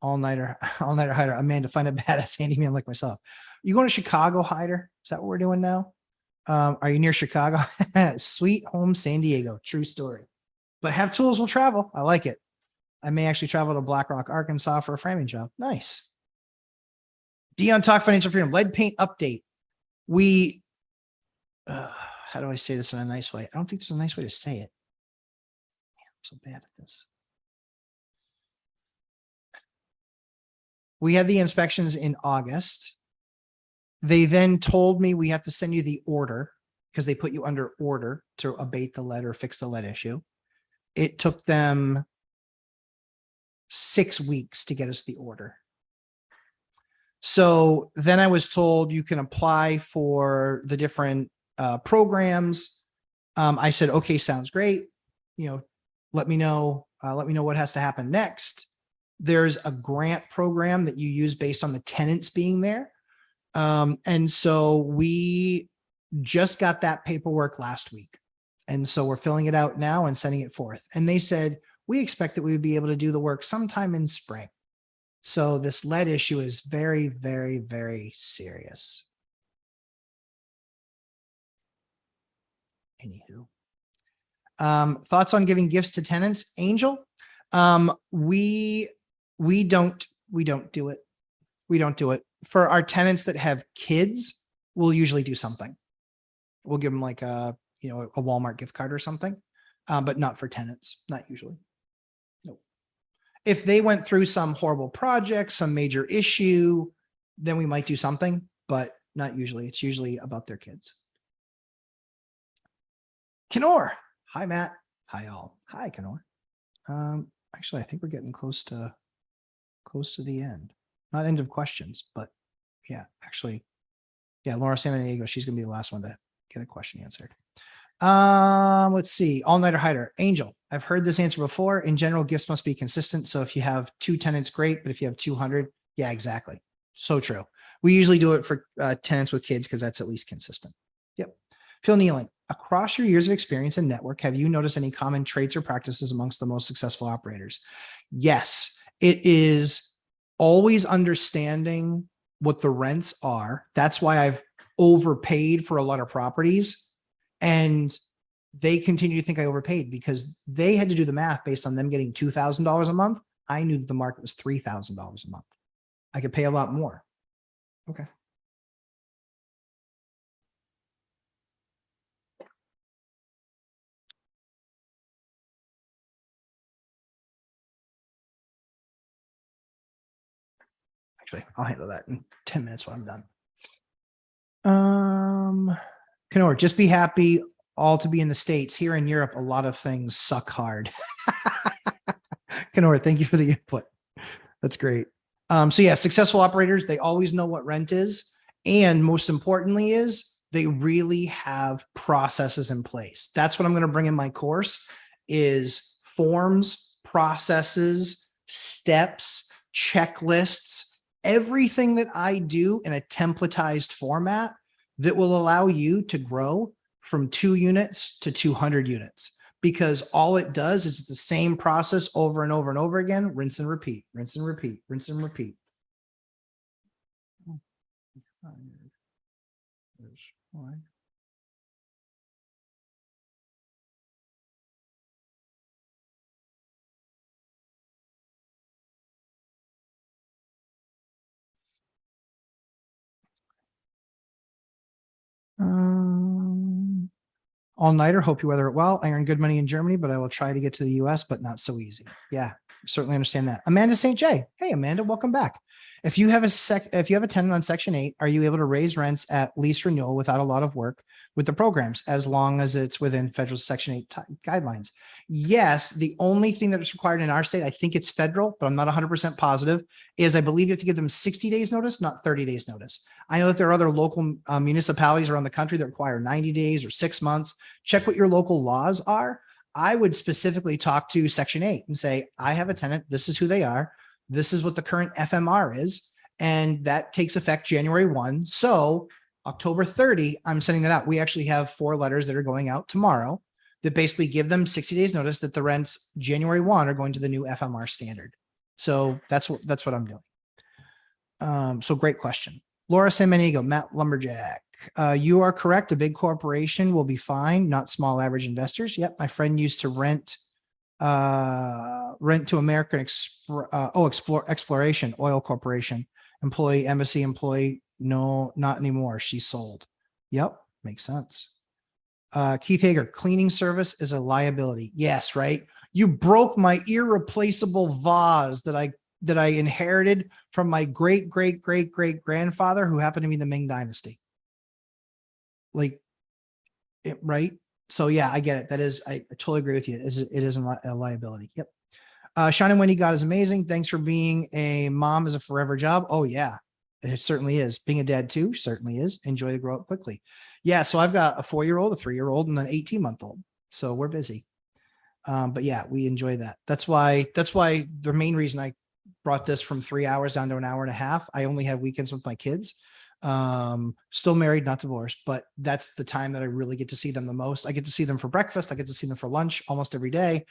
All-nighter hider, Amanda, find a badass handyman like myself. You going to Chicago, hider? Is that what we're doing now? Are you near Chicago? Sweet home, San Diego. True story, but have tools will travel. I like it. I may actually travel to Black Rock, Arkansas for a framing job. Nice. Dion Talk Financial Freedom, lead paint update. How do I say this in a nice way? I don't think there's a nice way to say it. Man, I'm so bad at this. We had the inspections in August. They then told me we have to send you the order because they put you under order to abate the lead or fix the lead issue. It took them 6 weeks to get us the order. So then I was told you can apply for the different programs. I said, okay, sounds great. Let me know what has to happen next. There's a grant program that you use based on the tenants being there. And so we just got that paperwork last week. And so we're filling it out now and sending it forth. And they said, we expect that we would be able to do the work sometime in spring. So this lead issue is very, very, very serious. Anywho, thoughts on giving gifts to tenants, Angel? We We don't do it. We don't do it. For our tenants that have kids, we'll usually do something. We'll give them like a Walmart gift card or something, but not for tenants, not usually. Nope. If they went through some horrible project, some major issue, then we might do something, but not usually. It's usually about their kids. Kenor. Hi, Matt. Hi, all. Hi, Kenor. Actually, I think we're getting close to the end. Not end of questions, but yeah, actually, yeah, Laura San Diego, she's gonna be the last one to get a question answered. Let's see. All-nighter hider. Angel. I've heard this answer before. In general, gifts must be consistent. So if you have 2 tenants, great. But if you have 200, yeah, exactly. So true. We usually do it for tenants with kids because that's at least consistent. Yep. Phil Nealing. Across your years of experience and network, have you noticed any common traits or practices amongst the most successful operators? Yes, it is always understanding what the rents are. That's why I've overpaid for a lot of properties. And they continue to think I overpaid because they had to do the math based on them getting $2,000 a month. I knew that the market was $3,000 a month. I could pay a lot more. Okay. Actually, I'll handle that in 10 minutes when I'm done. Kenor, just be happy all to be in the States. Here in Europe, a lot of things suck hard. Kenor, thank you for the input. That's great. So yeah, successful operators, they always know what rent is. And most importantly is they really have processes in place. That's what I'm going to bring in my course is forms, processes, steps, checklists, everything that I do in a templatized format that will allow you to grow from 2 units to 200 units. Because all it does is it's the same process over and over and over again, rinse and repeat, rinse and repeat, rinse and repeat. All-nighter, hope you weather it well. I earn good money in Germany, but I will try to get to the US, but not so easy. Yeah, certainly understand that. Amanda St. J. Hey, Amanda, welcome back. If you have a tenant on Section 8, are you able to raise rents at lease renewal without a lot of work with the programs, as long as it's within federal Section 8 guidelines? Yes, the only thing that is required in our state, I think it's federal, but I'm not 100% positive, is I believe you have to give them 60 days notice, not 30 days notice. I know that there are other local municipalities around the country that require 90 days or 6 months. Check what your local laws are. I would specifically talk to Section 8 and say, I have a tenant. This is who they are. This is what the current FMR is. And that takes effect January 1. So October 30, I'm sending that out. We actually have 4 letters that are going out tomorrow that basically give them 60 days notice that the rents January 1 are going to the new FMR standard. So that's what I'm doing. So great question. Laura Samanigo, Matt Lumberjack. You are correct. A big corporation will be fine, not small average investors. Yep. My friend used to rent to American Exploration Oil Corporation, employee, embassy employee. No, not anymore. She sold. Yep. Makes sense. Keith Hager, cleaning service is a liability. Yes. Right. You broke my irreplaceable vase that I inherited from my great grandfather, who happened to be the Ming Dynasty. Right? So yeah, I get it. That is, I totally agree with you. It is a liability. Yep. Sean and Wendy, God is amazing. Thanks for being a mom is a forever job. Oh yeah, it certainly is. Being a dad too, certainly is. Enjoy to grow up quickly. Yeah. So I've got a 4-year-old, a 3-year-old, and an 18-month-old. So we're busy. But yeah, we enjoy that. That's why the main reason I brought this from 3 hours down to an hour and a half. I only have weekends with my kids. Still married, not divorced, but that's the time that I really get to see them the most. I get to see them for breakfast. I get to see them for lunch almost every day.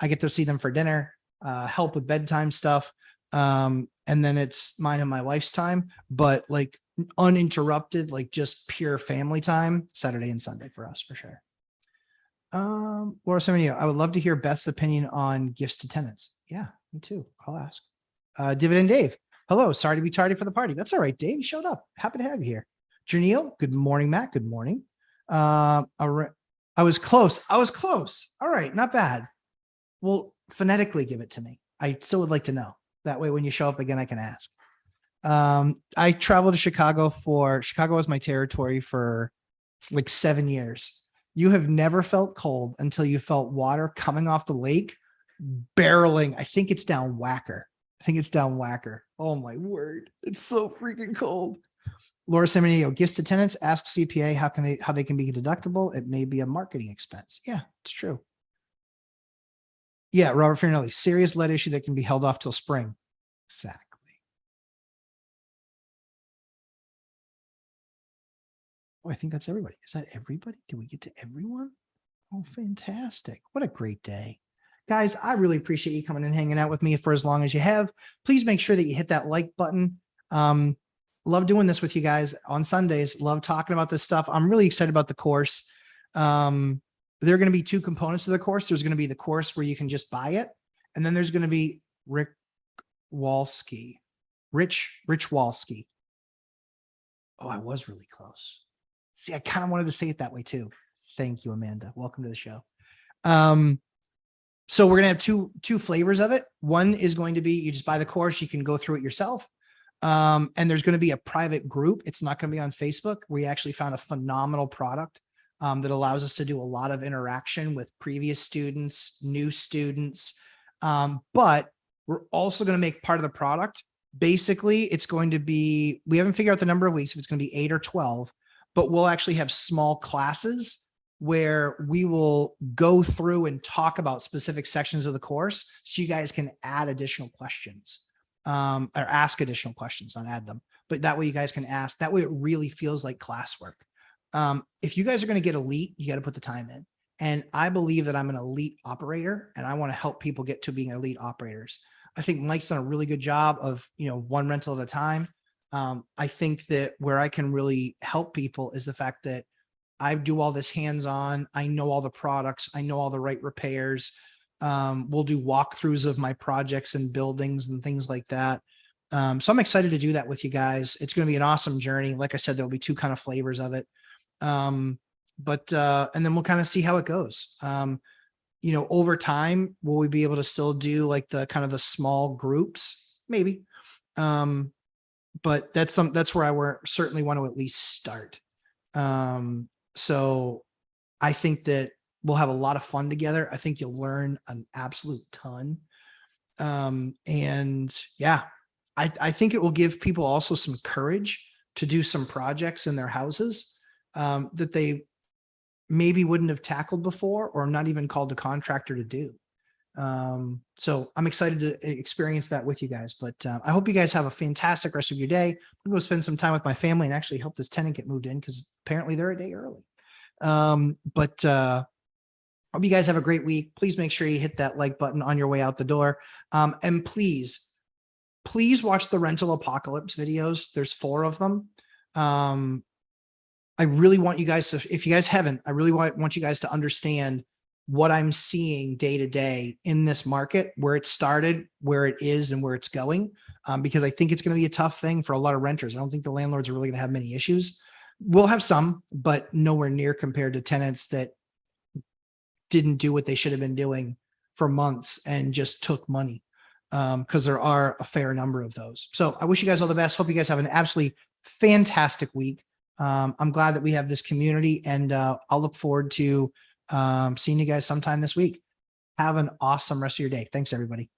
I get to see them for dinner, help with bedtime stuff. And then it's mine and my wife's time, but like uninterrupted, like just pure family time, Saturday and Sunday for us, for sure. Laura Semenio, I would love to hear Beth's opinion on gifts to tenants. Yeah, me too. I'll ask. Dividend Dave. Hello. Sorry to be tardy for the party. That's all right, Dave. You showed up. Happy to have you here. Janelle. Good morning, Matt. Good morning. I was close. All right. Not bad. Well, phonetically give it to me. I still would like to know. That way, when you show up again, I can ask. I traveled to Chicago was my territory for like 7 years. You have never felt cold until you felt water coming off the lake, barreling. I think it's down Whacker. Oh my word. It's so freaking cold. Laura Seminio, gifts to tenants, ask CPA how they can be deductible. It may be a marketing expense. Yeah, it's true. Yeah, Robert Farinelli, serious lead issue that can be held off till spring. Exactly. Oh, I think that's everybody. Is that everybody? Did we get to everyone? Oh, fantastic. What a great day. Guys, I really appreciate you coming and hanging out with me for as long as you have. Please make sure that you hit that like button. Love doing this with you guys on Sundays. Love talking about this stuff. I'm really excited about the course. There are going to be two components to the course. There's going to be the course where you can just buy it. And then there's going to be Rich Walski. Oh, I was really close. See, I kind of wanted to say it that way too. Thank you, Amanda. Welcome to the show. So we're going to have two flavors of it. One is going to be, you just buy the course, you can go through it yourself. And there's going to be a private group. It's not going to be on Facebook. We actually found a phenomenal product that allows us to do a lot of interaction with previous students, new students. But we're also going to make part of the product. Basically, it's going to be, we haven't figured out the number of weeks, if it's going to be 8 or 12, but we'll actually have small classes where we will go through and talk about specific sections of the course so you guys can add additional questions. Or ask additional questions, not add them, but that way you guys can ask. That way it really feels like classwork. If you guys are going to get elite, you got to put the time in. And I believe that I'm an elite operator and I want to help people get to being elite operators. I think Mike's done a really good job of, one rental at a time. I think that where I can really help people is the fact that I do all this hands-on. I know all the products. I know all the right repairs. We'll do walkthroughs of my projects and buildings and things like that. So I'm excited to do that with you guys. It's going to be an awesome journey. Like I said, there'll be two kind of flavors of it. And then we'll kind of see how it goes. Over time, will we be able to still do like the kind of the small groups? Maybe. But that's where I certainly want to at least start. So I think that we'll have a lot of fun together. I think you'll learn an absolute ton. And yeah, I think it will give people also some courage to do some projects in their houses that they maybe wouldn't have tackled before or not even called a contractor to do. So I'm excited to experience that with you guys, but I hope you guys have a fantastic rest of your day. I'm going to go spend some time with my family and actually help this tenant get moved in because apparently they're a day early. Hope you guys have a great week. Please make sure you hit that like button on your way out the door. And please watch the rental apocalypse videos. There's 4 of them. I really want you guys to, if you guys haven't, I really want you guys to understand what I'm seeing day to day in this market, where it started, where it is, and where it's going. Because I think it's going to be a tough thing for a lot of renters. I don't think the landlords are really going to have many issues. We'll have some, but nowhere near compared to tenants that didn't do what they should have been doing for months and just took money. Because there are a fair number of those. So I wish you guys all the best. Hope you guys have an absolutely fantastic week. I'm glad that we have this community, and I'll look forward to seeing you guys sometime this week. Have an awesome rest of your day. Thanks, everybody.